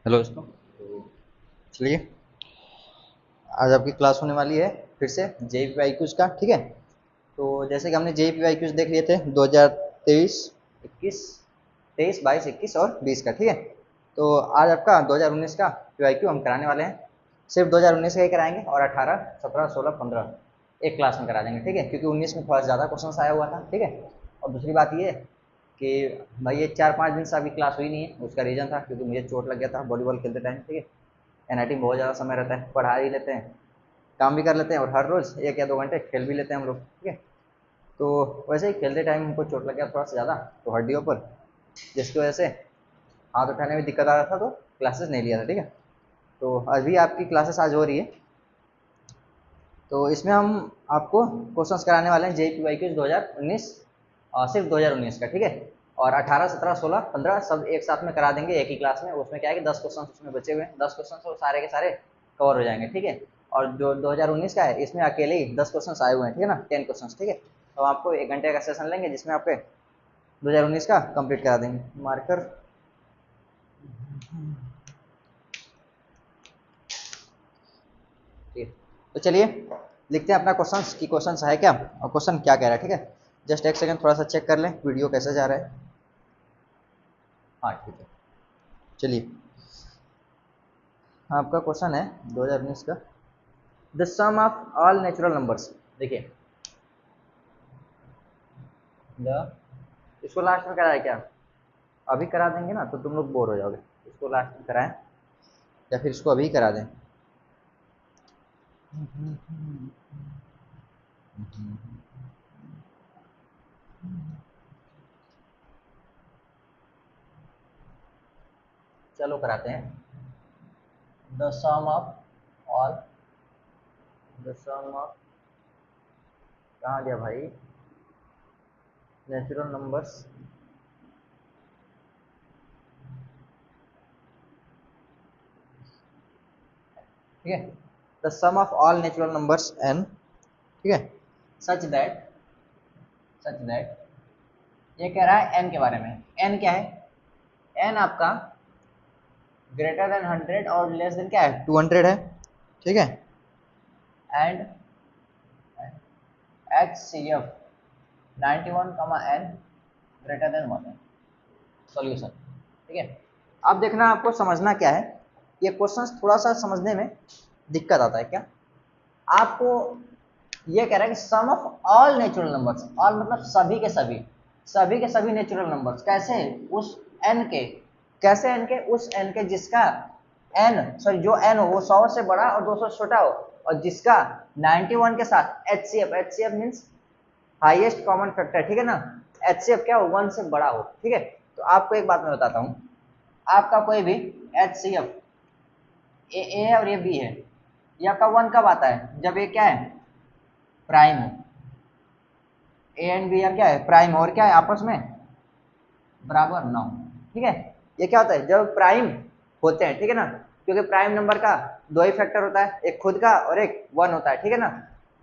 Hello दोस्तों। तो चलिए, आज आपकी क्लास होने वाली है फिर से जेईपी वाईक्यूज का। ठीक है, तो जैसे कि हमने जेईपी वाईक्यूज देख लिए थे 2023, 21, 23, 22, 21 और 20 का। ठीक है, तो आज आपका 2019 का वाईक्यू हम कराने वाले हैं। सिर्फ 2019 का ही कराएंगे और 18, 17, 16, 15 एक क्लास में करा देंगे। ठीक है, क्योंकि 19 में थोड़ा ज़्यादा क्वेश्चन आया हुआ था। ठीक है, और दूसरी बात ये कि भाई ये 4-5 दिन से अभी क्लास हुई नहीं है। उसका रीज़न था क्योंकि मुझे चोट लग गया था वॉलीबॉल खेलते टाइम। ठीक है, एनआईटी में बहुत ज़्यादा समय रहता है, पढ़ा ही लेते हैं, काम भी कर लेते हैं और हर रोज़ 1 या 2 घंटे खेल भी लेते हैं हम लोग। ठीक है, तो वैसे ही खेलते टाइम हमको चोट लग गया थोड़ा सा ज़्यादा तो हड्डियों पर, जिसकी वजह से हाथ उठाने में दिक्कत आ रहा था, तो क्लासेस नहीं लिया था। ठीक है, तो अभी आपकी क्लासेस आज हो रही है। तो इसमें हम आपको क्वेश्चंस कराने वाले हैं जेईपी वाईक्यूज 2019, सिर्फ 2019 का। ठीक है, और 18, 17, 16, 15 सब एक साथ में करा देंगे एक ही क्लास में। उसमें क्या है कि 10 क्वेश्चन उसमें बचे हुए हैं, 10 क्वेश्चन तो सारे के सारे कवर हो जाएंगे। ठीक है, और जो 2019 का है इसमें अकेले ही 10 क्वेश्चन आए हुए हैं। ठीक है ना, 10 क्वेश्चन। ठीक है, तो आपको 1 घंटे का सेशन लेंगे जिसमें आपके 2019 का कंप्लीट करा देंगे। मार्कर, ठीक है, तो चलिए लिखते हैं अपना क्वेश्चन की क्वेश्चन है क्या और क्वेश्चन क्या कह रहा है। ठीक है, जस्ट एक सेकंड थोड़ा सा चेक कर लें वीडियो कैसे जा रहा है। हाँ ठीक है, चलिए आपका क्वेश्चन है 2019 का, the sum of all natural numbers. देखिए द, इसको लास्ट में कराया क्या, अभी करा देंगे ना तो तुम लोग बोर हो जाओगे। इसको लास्ट में कराएं या फिर इसको अभी करा दें। चलो कराते हैं। The sum of all, the sum of, कहाँ गया भाई, नेचुरल नंबर्स। ठीक है, the sum of all natural numbers n. ठीक है, सच दैट, सच दैट, ये कह रहा है एन के बारे में। एन क्या है, एन आपका ग्रेटर देन 100 और लेस देन क्या है 200 है। ठीक है, एंड एच सी एफ 91 कमा एन ग्रेटर देन 1 है सॉल्यूशन। ठीक है, अब देखना आपको समझना क्या है, ये क्वेश्चन थोड़ा सा समझने में दिक्कत आता है। क्या आपको ये कह रहा है कि sum of all natural numbers, all मतलब सभी के सभी, सभी के सभी नेचुरल नंबर्स कैसे, उस एन के, कैसे एन के, उस एन के जिसका एन, सॉरी जो एन हो वो 100 से बड़ा और 200 से छोटा हो, और जिसका 91 के साथ H C F, H C F means highest common factor. ठीक है ना, एच सी एफ क्या हो, 1 से बड़ा हो। ठीक है, तो आपको एक बात मैं बताता हूँ, आपका कोई भी एच सी एफ ए है और ये बी है, ये आपका 1 कब आता है, जब ये क्या है, प्राइम है। ए एंड बी क्या है, प्राइम, और क्या है आपस में बराबर 9। ठीक है, ये क्या होता है जब प्राइम होते हैं। ठीक है ना, क्योंकि प्राइम नंबर का दो ही फैक्टर होता है, एक खुद का और एक 1 होता है। ठीक है ना,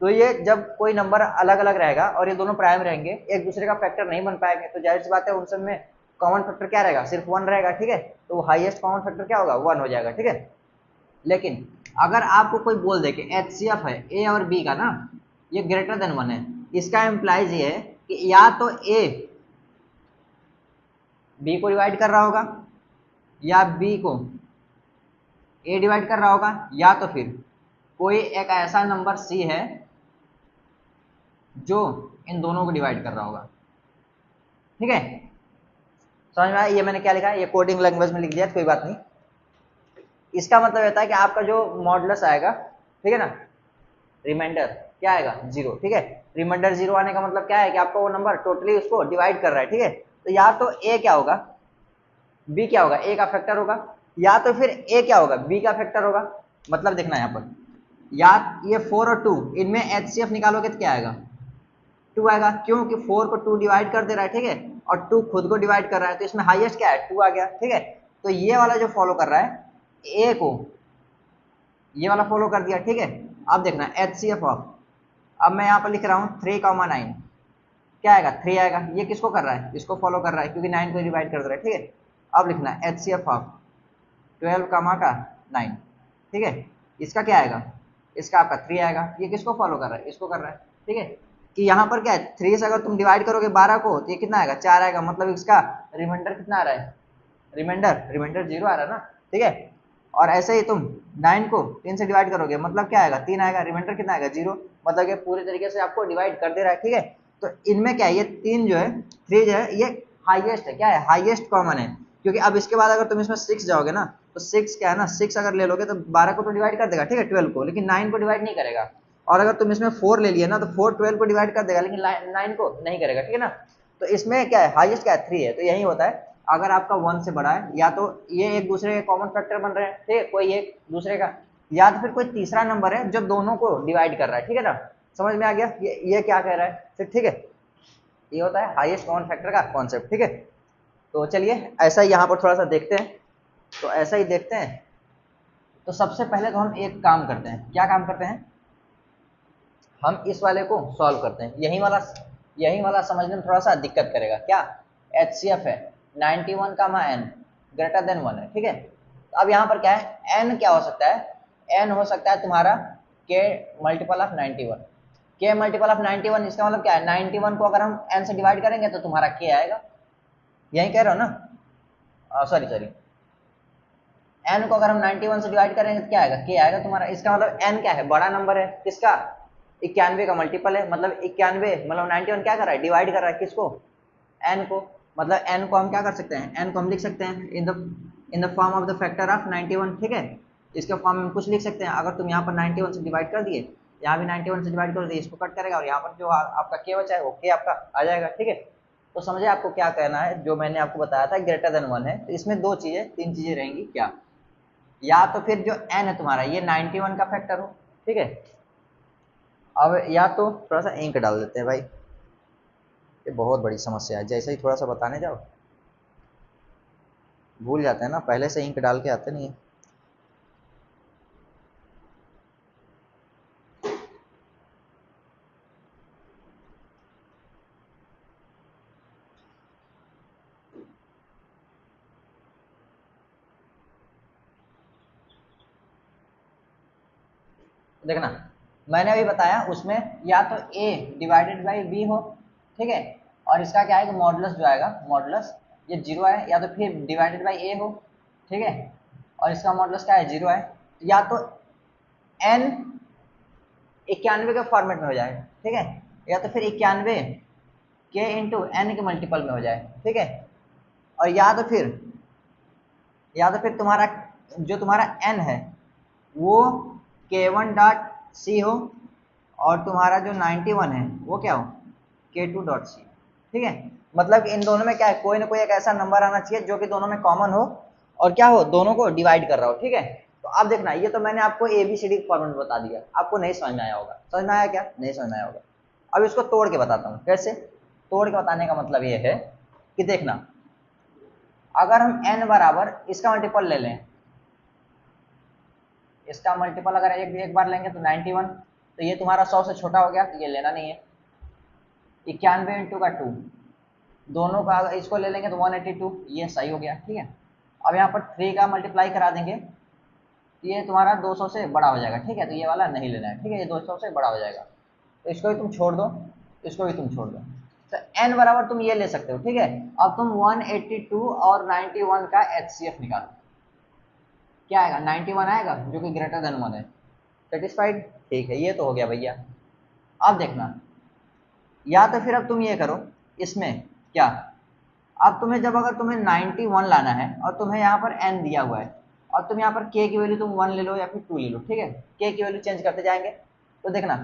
तो ये जब कोई नंबर अलग अलग रहेगा और ये दोनों प्राइम रहेंगे, एक दूसरे का फैक्टर नहीं बन पाएंगे, तो जाहिर सी बात है उन सब में कॉमन फैक्टर क्या रहेगा, सिर्फ 1 रहेगा। ठीक है, तो हाईएस्ट कॉमन फैक्टर क्या होगा, 1 हो जाएगा। ठीक है, लेकिन अगर आपको कोई बोल दे कि एच सी एफ है ए और बी का ना, ये ग्रेटर देन 1 है, इसका इम्प्लाइज ये है कि या तो ए बी को डिवाइड कर रहा होगा, या बी को ए डिवाइड कर रहा होगा, या तो फिर कोई एक ऐसा नंबर सी है जो इन दोनों को डिवाइड कर रहा होगा। ठीक है, समझ में आया, ये मैंने क्या लिखा है, ये कोडिंग लैंग्वेज में लिख दिया तो कोई बात नहीं। इसका मतलब होता है कि आपका जो मॉडुलस आएगा, ठीक है ना, रिमाइंडर क्या आएगा, 0। ठीक है, रिमाइंडर 0 आने का मतलब क्या है कि आपको वो नंबर टोटली उसको डिवाइड कर रहा है। ठीक है, तो या तो ए क्या होगा, बी क्या होगा, ए का फैक्टर होगा, या तो फिर ए क्या होगा, बी का फैक्टर होगा। मतलब देखना यहाँ पर, या ये 4 और 2 इनमें एचसीएफ निकालोगे तो क्या आएगा, 2 आएगा। क्यों कि 4 को 2 डिवाइड कर दे रहा है। ठीक है, और 2 खुद को डिवाइड कर रहा है, तो इसमें हाईएस्ट क्या है, 2 आ गया। ठीक है, तो ये वाला जो फॉलो कर रहा है ए को, ये वाला फॉलो कर दिया। ठीक है, अब देखना एच सी एफ ऑफ, अब मैं यहाँ पर लिख रहा हूँ 3,9, क्या आएगा, 3 आएगा। ये किसको कर रहा है, इसको फॉलो कर रहा है क्योंकि 9 को डिवाइड कर दे रहा है। ठीक है, अब लिखना एच सी एफ ऑफ 12 कामा का 9, ठीक है। इसका क्या आएगा, इसका आपका 3 आएगा। ये किसको फॉलो कर रहा है, इसको कर रहा है, ठीक है। कि यहाँ पर क्या है, 3 से अगर तुम डिवाइड करोगे 12 को तो ये कितना आएगा, 4 आएगा। मतलब इसका रिमाइंडर कितना आ रहा है, रिमाइंडर 0 आ रहा है ना, ठीक है। और ऐसे ही तुम 9 को 3 से डिवाइड करोगे मतलब क्या आएगा, 3 आएगा। रिमाइंडर कितना आएगा, 0। मतलब ये पूरे तरीके से आपको डिवाइड कर दे रहा है, ठीक है। तो इनमें क्या है, ये 3 जो है, 3 जो है ये हाईएस्ट है, क्या है, हाईएस्ट कॉमन है। क्योंकि अब इसके बाद अगर तुम इसमें 6 जाओगे ना, तो 6 क्या है ना, 6 अगर ले लोगे तो 12 को तो डिवाइड कर देगा, ठीक है, 12 को, लेकिन 9 को डिवाइड नहीं करेगा। और अगर तुम इसमें 4 ले लिए ना, तो 4 12 को डिवाइड कर देगा, लेकिन 9 को नहीं करेगा, ठीक है ना। तो इसमें क्या है, हाईएस्ट क्या है, 3 है। तो यही होता है, अगर आपका 1 से बड़ा है, या तो ये एक दूसरे के कॉमन फैक्टर बन रहे हैं, ठीक है, कोई एक दूसरे का, या तो फिर कोई तीसरा नंबर है जो दोनों को डिवाइड कर रहा है, ठीक है ना। समझ में आ गया ये क्या कह रहा है फिर, ठीक है। ये होता है हाईएस्ट कॉमन फैक्टर का कॉन्सेप्ट, ठीक है। तो चलिए ऐसा ही यहाँ पर थोड़ा सा देखते हैं। तो ऐसा ही देखते हैं। तो सबसे पहले तो हम एक काम करते हैं, क्या काम करते हैं, हम इस वाले को सॉल्व करते हैं। यही वाला समझने में थोड़ा सा दिक्कत करेगा। क्या, HCF है 91 का n ग्रेटर देन 1 है, ठीक है। तो अब यहाँ पर क्या है, n क्या हो सकता है, n हो सकता है तुम्हारा k multiple of 91। k multiple of 91 इसका मतलब क्या है, 91 को अगर हम n से डिवाइड करेंगे तो तुम्हारा k आएगा। यही कह रहे हो ना, सॉरी n को अगर हम 91 से डिवाइड करेंगे तो क्या आएगा, k आएगा तुम्हारा। इसका मतलब n क्या है, बड़ा नंबर है, किसका, 91 का मल्टीपल है। मतलब 91 मतलब 91 क्या कर रहा है, डिवाइड कर रहा है किसको, n को। मतलब n को हम क्या कर सकते हैं, n को हम लिख सकते हैं in the form of the factor of 91, ठीक है। इसके फॉर्म में कुछ लिख सकते हैं। अगर तुम यहाँ पर 91 से डिवाइड कर दिए, यहाँ भी 91 से डिवाइड कर दिए, इसको कट करेगा और यहाँ पर जो आपका k बचा है वो k आपका आ जाएगा, ठीक है। तो समझे आपको क्या कहना है, जो मैंने आपको बताया था ग्रेटर देन 1 है, तो इसमें तीन चीजें रहेंगी। क्या, या तो फिर जो n है तुम्हारा ये 91 का फैक्टर हो, ठीक है। अब या तो थोड़ा सा इंक डाल देते हैं भाई, ये बहुत बड़ी समस्या है। जैसे ही थोड़ा सा बताने जाओ भूल जाते हैं ना, पहले से इंक डाल के आते नहीं है। देखना, मैंने अभी बताया उसमें या तो a डिवाइडेड बाई b हो, ठीक है। और इसका क्या है कि मॉडुलस जो आएगा, मॉडुलस ये 0 है, या तो फिर डिवाइडेड बाई a हो, ठीक है। और इसका मॉडुलस क्या है, 0 है। या तो n 91 के फॉर्मेट में हो जाए, ठीक है, या तो फिर 91 k इंटू n के मल्टीपल में हो जाए, ठीक है। और या तो फिर तुम्हारा जो तुम्हारा n है वो k1 डॉट सी हो, और तुम्हारा जो 91 है वो क्या हो, k2 डॉट सी, ठीक है। मतलब इन दोनों में क्या है, कोई ना कोई एक ऐसा नंबर आना चाहिए जो कि दोनों में कॉमन हो और क्या हो, दोनों को डिवाइड कर रहा हो, ठीक है। तो अब देखना, ये तो मैंने आपको ABCD फॉर्मेट बता दिया, आपको नहीं समझ में आया होगा। समझ में आया क्या, नहीं समझ में आया होगा। अब इसको तोड़ के बताता हूँ। कैसे तोड़ के बताने का मतलब ये है कि देखना, अगर हम n बराबर इसका मल्टीपल ले लें, इसका मल्टीपल अगर एक बार लेंगे तो 91, तो ये तुम्हारा 100 से छोटा हो गया, तो ये लेना नहीं है। 91 इंटू का 2, दोनों का इसको ले लेंगे तो 182, ये सही हो गया, ठीक है। अब यहाँ पर 3 का मल्टीप्लाई करा देंगे, ये तुम्हारा 200 से बड़ा हो जाएगा, ठीक है। तो ये वाला नहीं लेना है, ठीक है, ये 200 से बड़ा हो जाएगा, तो इसको भी तुम छोड़ दो, इसको भी तुम छोड़ दो। तो n बराबर तुम ये ले सकते हो, ठीक है। अब तुम 182 और 91 का HCF निकालो, क्या आएगा, 91 आएगा जो कि ग्रेटर देन 1 है। सेटिस्फाइड, ठीक है, ये तो हो गया भैया। अब देखना, या तो फिर अब तुम ये करो, इसमें क्या, अब तुम्हें जब अगर तुम्हें 91 लाना है और तुम्हें यहाँ पर n दिया हुआ है, और तुम यहाँ पर k की वैल्यू तुम 1 ले लो या फिर 2 ले लो, ठीक है। k की वैल्यू चेंज करते जाएंगे, तो देखना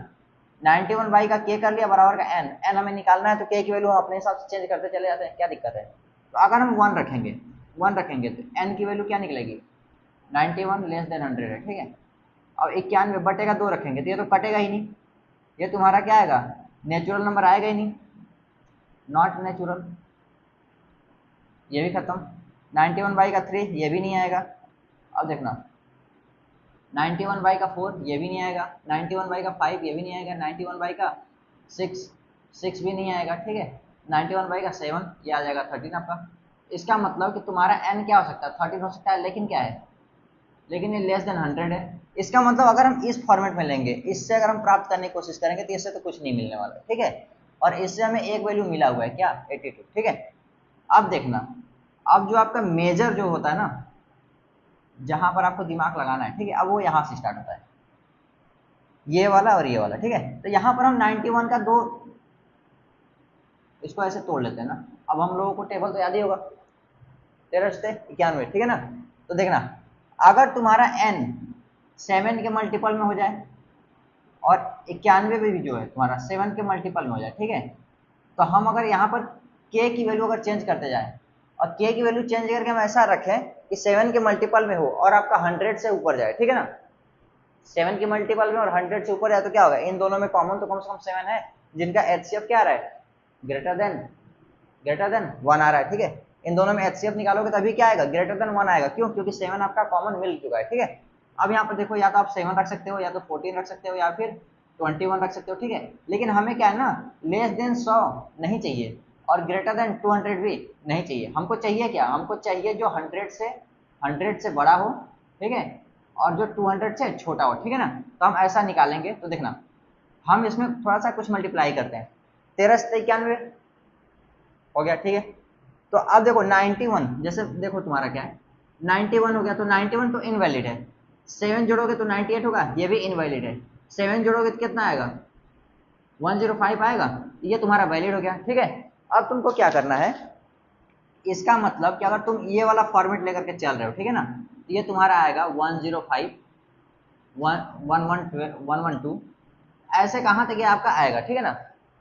91 बाई का k कर लिया बराबर का n हमें निकालना है, तो k की वैल्यू हम अपने हिसाब से चेंज करते चले जाते हैं, क्या दिक्कत है। तो अगर हम 1 रखेंगे तो n की वैल्यू क्या निकलेगी, 91 लेस देन 100 है, ठीक है। अब 91 बटेगा 2 रखेंगे तो ये तो कटेगा ही नहीं, ये तुम्हारा क्या आएगा, नेचुरल नंबर आएगा ही नहीं, नॉट नेचुरल, ये भी खत्म। 91 बाई का 3 ये भी नहीं आएगा। अब देखना 91 बाई का 4 ये भी नहीं आएगा, 91 बाई का 5 ये भी नहीं आएगा, 91 बाई का 6 भी नहीं आएगा, ठीक है। 91 बाई का 7 ये आ जाएगा 13 आपका। इसका मतलब कि तुम्हारा n क्या हो सकता है, 13 हो सकता है, लेकिन क्या है, लेकिन ये लेस देन 100 है। इसका मतलब अगर हम इस फॉर्मेट में लेंगे, इससे अगर हम प्राप्त करने की कोशिश करेंगे तो इससे तो कुछ नहीं मिलने वाला, ठीक है। और इससे हमें एक वैल्यू मिला हुआ है क्या, 82, ठीक है। अब देखना, अब जो आपका मेजर जो होता है ना, जहां पर आपको दिमाग लगाना है, ठीक है, अब वो यहाँ से स्टार्ट होता है, ये वाला और ये वाला, ठीक है। तो यहाँ पर हम 91 का दो, इसको ऐसे तोड़ लेते हैं ना। अब हम लोगों को टेबल तो याद ही होगा, 1391, ठीक है ना। तो देखना, अगर तुम्हारा n 7 के मल्टीपल में हो जाए और 91 में भी जो है तुम्हारा 7 के मल्टीपल में हो जाए, ठीक है, तो हम अगर यहाँ पर k की वैल्यू अगर चेंज करते जाएं और k की वैल्यू चेंज करके हम ऐसा रखें कि 7 के मल्टीपल में हो और आपका 100 से ऊपर जाए, ठीक है ना। 7 के मल्टीपल में और 100 से ऊपर जाए तो क्या होगा, इन दोनों में कॉमन तो कम से कम 7 है, जिनका एचसीएफ क्या आ रहा है, ग्रेटर देन 1 आ रहा है, ठीक है। इन दोनों में एचसीएफ निकालोगे तभी क्या आएगा, ग्रेटर देन 1 आएगा। क्यों, क्योंकि 7 आपका कॉमन मिल चुका है, ठीक है। अब यहाँ पर देखो, या तो आप 7 रख सकते हो, या तो 14 रख सकते हो, या फिर 21 रख सकते हो, ठीक है। लेकिन हमें क्या है ना, लेस देन 100 नहीं चाहिए और ग्रेटर देन 200 भी नहीं चाहिए। हमको चाहिए क्या, हमको चाहिए जो 100 से बड़ा हो, ठीक है, और जो 200 से छोटा हो, ठीक है ना। तो हम ऐसा निकालेंगे, तो देखना, हम इसमें थोड़ा सा कुछ मल्टीप्लाई करते हैं। 1391 हो गया, ठीक है। तो अब देखो 91, जैसे देखो तुम्हारा क्या है, 91 हो गया, तो 91 तो इनवैलिड है। 7 जोड़ोगे तो 98 होगा, ये भी इनवैलिड है। 7 जोड़ोगे तो कितना आएगा, 105 आएगा, ये तुम्हारा वैलिड हो गया, ठीक है। अब तुमको क्या करना है, इसका मतलब कि अगर तुम ये वाला फॉर्मेट लेकर के चल रहे हो, ठीक है ना, तो ये तुम्हारा आएगा 105 112 ऐसे कहाँ तक ये आपका आएगा, ठीक है ना।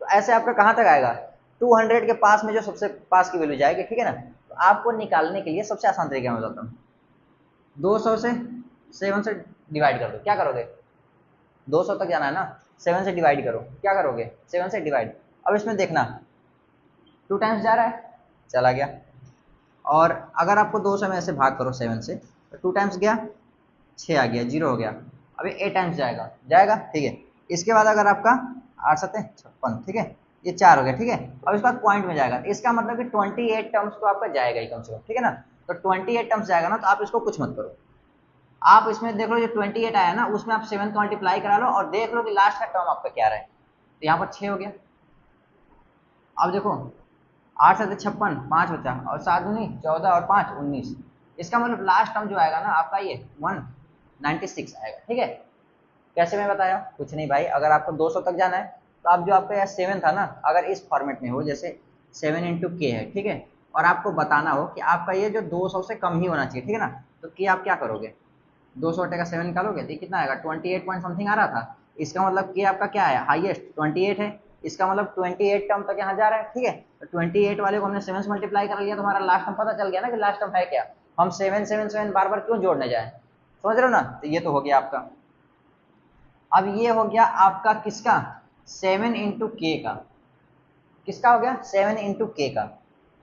तो ऐसे आपका कहाँ तक आएगा, 200 के पास में जो सबसे पास की वैल्यू जाएगी, ठीक है ना। तो आपको निकालने के लिए सबसे आसान तरीका मैं बताता हूँ, 200 से 7 से डिवाइड कर दो। क्या करोगे, 200 तक जाना है ना, 7 से डिवाइड करो। क्या करोगे, 7 से डिवाइड। अब इसमें देखना 2 टाइम्स जा रहा है, चला गया। और अगर आपको 200 में ऐसे भाग करो 7 से, तो 2 टाइम्स गया, 6 आ गया, 0 हो गया। अभी 8 टाइम्स जाएगा, ठीक है। इसके बाद अगर आपका 8 7 56, ठीक है, ये 4 हो गया, ठीक है। अब इसके बाद पॉइंट में जाएगा, तो इसका मतलब कि 28 टर्म्स तो आपका जाएगा ही कम से कम, ठीक है ना। तो 28 टर्म्स जाएगा ना, तो आप इसको कुछ मत करो, आप इसमें देख लो जो 28 आया ना, उसमें आप 7 का मल्टीप्लाई करा लो और देख लो कि लास्ट का टर्म आपका क्या रहा है। तो यहाँ पर 6 हो गया। अब देखो 8 7 56, 5 बचा, और 7 19 14 और 5 19। इसका मतलब लास्ट टर्म जो आएगा ना आपका, ये 196 आएगा, ठीक है। कैसे मैं बताया, कुछ नहीं भाई, अगर आपको 200 तक जाना है तो आप जो आपका यहाँ 7 था ना, अगर इस फॉर्मेट में हो, जैसे 7 इंटू के है, ठीक है, और आपको बताना हो कि आपका ये जो 200 से कम ही होना चाहिए, ठीक है ना। तो के आप क्या करोगे, 200 का 7 निकालोगे तो कितना आएगा, 28 पॉइंट समथिंग आ रहा था। इसका मतलब कि आपका क्या है, हाईएस्ट 28 है। इसका मतलब 28 टर्म तक यहाँ जा रहा है, ठीक है। तो 28 वाले को हमने 7 से मल्टीप्लाई कर लिया, तो हमारा लास्ट टर्म पता चल गया ना कि लास्ट टर्म है क्या। हम 7 7 7 बार बार क्यों जोड़ने जाए, समझ रहे हो ना। तो ये तो हो गया आपका। अब ये हो गया आपका किसका, 7 इंटू के का। किसका हो गया, 7 इंटू के का।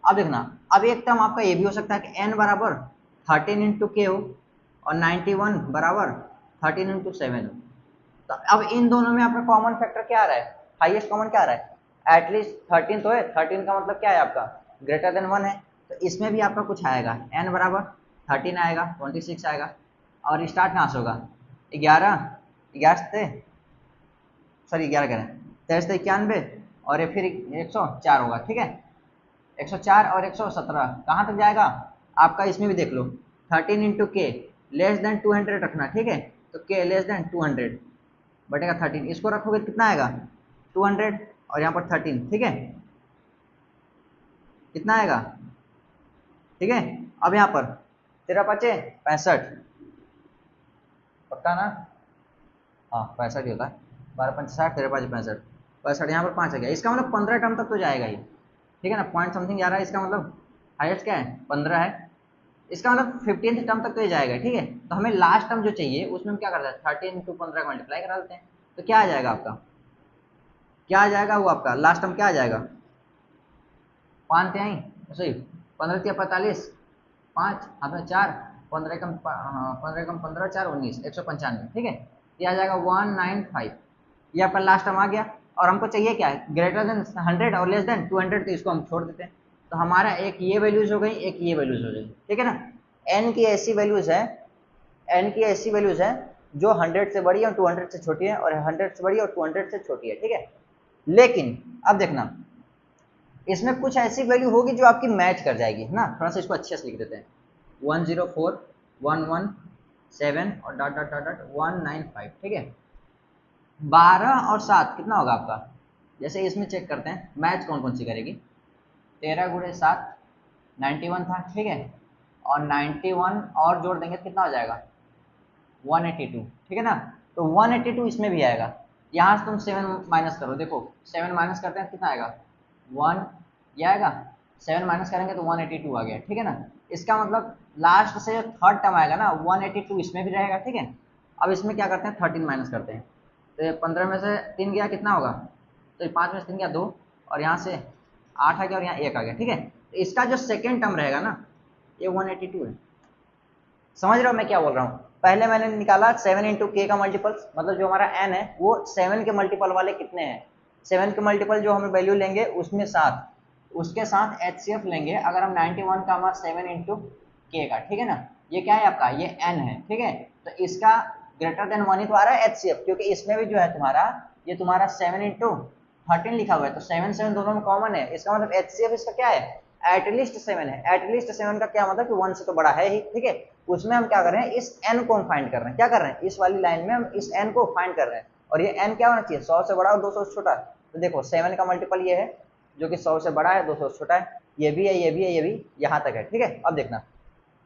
अब देखना, अब एक टर्म आपका ये भी हो सकता है कि n बराबर 13 इंटू के हो और 91 बराबर 13 इंटू 7 हो। तो अब इन दोनों में आपका कॉमन फैक्टर क्या आ रहा है, हाईएस्ट कॉमन क्या आ रहा है, एटलीस्ट 13 तो है। 13 का मतलब क्या है आपका, ग्रेटर देन 1 है। तो इसमें भी आपका कुछ आएगा, n बराबर 13 आएगा, 26 आएगा। और स्टार्ट कहाँ से होगा, 11 से, सॉरी 11 कह रहे हैं, 23 से 91, और ये फिर 104 होगा, ठीक है। 104 और 117 कहाँ तक जाएगा आपका, इसमें भी देख लो 13 इंटू के लेस देन 200 रखना, ठीक है। तो के लेस देन 200 बटेगा 13, इसको रखोगे तो कितना आएगा 200, और यहाँ पर 13, ठीक है, कितना आएगा, ठीक है। अब यहाँ पर 13 5 65, पक्का ना, हाँ 65 ही होता है, 12 5 60, 13 5 65, 65, यहाँ पर 5 आ गया। इसका मतलब 15 टर्म तक तो जाएगा ही, ठीक है ना, पॉइंट समथिंग जा रहा है। इसका मतलब हाईएस्ट क्या है, 15 है। इसका मतलब 15th टर्म तक तो ये जाएगा, ठीक है। तो हमें लास्ट टर्म जो चाहिए उसमें हम क्या करते हैं, 13 इंटू 15 का मल्टीप्लाई करा देते हैं। तो क्या आ जाएगा आपका, क्या आ जाएगा वो आपका लास्ट टर्म क्या आ जाएगा, 5 तिहाई सही, 15 तिया 45, 5 हाथ में 4, 15 कम 15 4 19, 195, ठीक है। ये आ जाएगा 195, ये आपका लास्ट टर्म आ गया। और हमको चाहिए क्या है, ग्रेटर देन 100 और लेस देन 200, तो इसको हम छोड़ देते हैं। तो हमारा एक ये वैल्यूज हो गई, एक ये वैल्यूज हो गई, ठीक है ना। n की ऐसी वैल्यूज है n की ऐसी वैल्यूज हैं जो 100 से बड़ी है और 200 से छोटी है, और 100 से बड़ी है और 200 से छोटी है, ठीक है। लेकिन अब देखना, इसमें कुछ ऐसी वैल्यू होगी जो आपकी मैच कर जाएगी, है ना। थोड़ा सा इसको अच्छे से लिख देते हैं, 104 117 और डॉट डॉट डॉट डॉट 195, ठीक है। 12 और 7 कितना होगा आपका, जैसे इसमें चेक करते हैं मैच कौन कौन सी करेगी। 13 गुणे 7 91 था, ठीक है, और 91 और जोड़ देंगे तो कितना हो जाएगा 182, ठीक है ना। तो 182 इसमें भी आएगा। यहाँ से तुम 7 माइनस करो, देखो 7 माइनस करते हैं कितना आएगा 1, ये आएगा। 7 माइनस करेंगे तो 182 आ गया, ठीक है ना। इसका मतलब लास्ट से जो थर्ड टर्म आएगा ना 182 इसमें भी रहेगा, ठीक है। अब इसमें क्या करते हैं 13 माइनस करते हैं, तो ये 15 में से 3 गया कितना होगा, तो 5 में से 3 गया 2, और यहाँ से 8 आ गया और यहाँ 1 आ गया, ठीक है। तो इसका जो सेकेंड टर्म रहेगा ना ये 182 है। समझ रहे हो मैं क्या बोल रहा हूँ। पहले मैंने निकाला 7 इंटू के का मल्टीपल, मतलब जो हमारा n है वो 7 के मल्टीपल वाले कितने हैं, 7 के मल्टीपल जो हमें वैल्यू लेंगे उसमें 7, उसके साथ HCF लेंगे अगर हम 91 का 7 इंटू के का, ठीक है ना। ये क्या है आपका, ये n है, ठीक है। तो इसका ग्रेटर देन 1 ही तो आ रहा है HCF, क्योंकि इसमें भी जो है तुम्हारा ये तुम्हारा 7 इंटू 13 लिखा हुआ है, तो 7 7 दोनों में कॉमन है। इसका मतलब HCF इसका क्या है, एटलीस्ट 7 है। एटलीस्ट 7 का क्या मतलब कि 1 से तो बड़ा है ही, ठीक है। उसमें हम क्या कर रहे हैं, इस n को हम फाइंड कर रहे हैं, क्या कर रहे हैं, इस वाली लाइन में हम इस n को फाइंड कर रहे हैं, और ये n क्या होना चाहिए 100 से बड़ा और 200 से छोटा। तो देखो 7 का मल्टीपल ये है जो कि 100 से बड़ा है 200 से छोटा है, ये भी है, ये भी है, ये भी यहाँ तक है, ठीक है। अब देखना,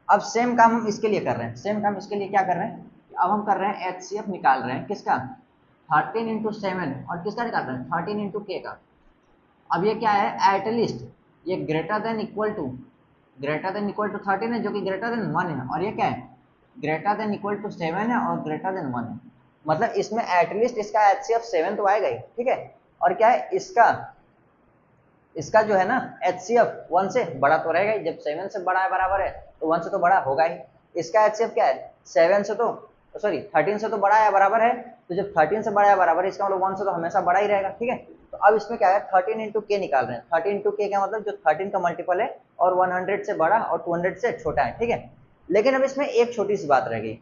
अब सेम काम हम इसके लिए कर रहे हैं, सेम काम इसके लिए क्या कर रहे हैं, अब हम कर रहे हैं HCF निकाल रहे हैं किसका 13 इंटू 7, और किसका निकाल रहे हैं 13 इंटू के का। अब ये क्या है एटलीस्ट, ये ग्रेटर देन इक्वल टू 13 है जो कि ग्रेटर देन 1 है, और ये क्या है ग्रेटर देन इक्वल टू 7 है और ग्रेटर देन 1 है। मतलब इसमें एटलीस्ट इसका HCF 7 तो आएगा ही, ठीक है। और क्या है इसका जो है ना HCF 1 से बड़ा तो रहेगा ही, जब 7 से बड़ा है बराबर है तो 1 से तो बड़ा होगा ही। इसका HCF क्या है 7 से तो सॉरी 13 से तो बड़ा है बराबर है, तो जब 13 से बड़ा है बराबर है इसका मतलब 1 से तो हमेशा बड़ा ही रहेगा, ठीक है। तो अब इसमें क्या है 13 इंटू के निकाल रहे हैं। 13 इंटू के का मतलब जो 13 का मल्टीपल है और 100 से बड़ा और 200 से छोटा है, ठीक है। लेकिन अब इसमें एक छोटी सी बात रह गई,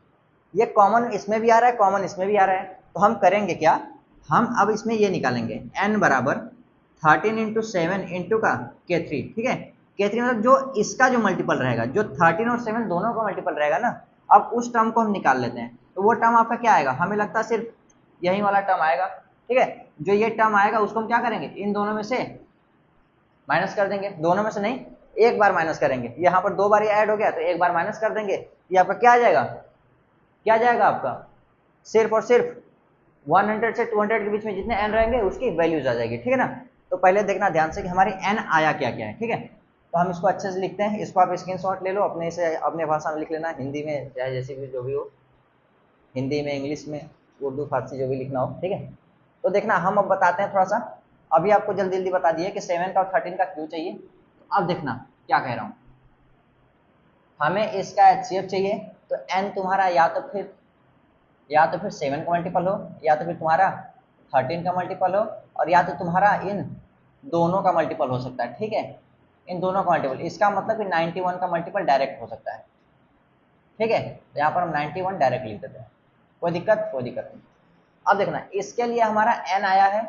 ये कॉमन इसमें भी आ रहा है, कॉमन इसमें भी आ रहा है, तो हम करेंगे क्या, हम अब इसमें ये निकालेंगे n बराबर 13 इंटू 7 इंटू का k3, ठीक है। k3 मतलब जो इसका जो मल्टीपल रहेगा, जो 13 और 7 दोनों का मल्टीपल रहेगा ना, अब उस टर्म को हम निकाल लेते हैं। तो वो टर्म आपका क्या आएगा, हमें लगता है सिर्फ यही वाला टर्म आएगा, ठीक है। जो ये टर्म आएगा उसको हम क्या करेंगे, इन दोनों में से माइनस कर देंगे, दोनों में से नहीं एक बार माइनस करेंगे, यहाँ पर 2 बार ये ऐड हो गया तो एक बार माइनस कर देंगे, ये आपका क्या आ जाएगा, क्या जाएगा आपका सिर्फ और सिर्फ 100 से 200 के बीच में जितने n रहेंगे उसकी वैल्यूज आ जाएगी, ठीक है ना। तो पहले देखना ध्यान से कि हमारी n आया क्या क्या है, ठीक है। तो हम इसको अच्छे से लिखते हैं, इसको आप स्क्रीनशॉट ले लो, अपने से अपने भाषा में लिख लेना, हिंदी में चाहे जैसे भी जो भी हो, हिंदी में इंग्लिश में उर्दू फारसी जो भी लिखना हो, ठीक है। तो देखना हम अब बताते हैं थोड़ा सा, अभी आपको जल्दी जल्दी बता दिए कि 7 का और 13 का क्यों चाहिए। तो अब देखना क्या कह रहा हूँ, हमें इसका HCF चाहिए, तो n तुम्हारा या तो फिर 7 का मल्टीपल हो, या तो फिर तुम्हारा 13 का मल्टीपल हो, और या तो तुम्हारा इन दोनों का मल्टीपल हो सकता है, ठीक है। इन दोनों का मल्टीपल, इसका मतलब कि 91 का मल्टीपल डायरेक्ट हो सकता है, ठीक है। तो यहाँ पर हम 91 डायरेक्ट लिख देते हैं, कोई दिक्कत नहीं। अब देखना इसके लिए हमारा n आया है,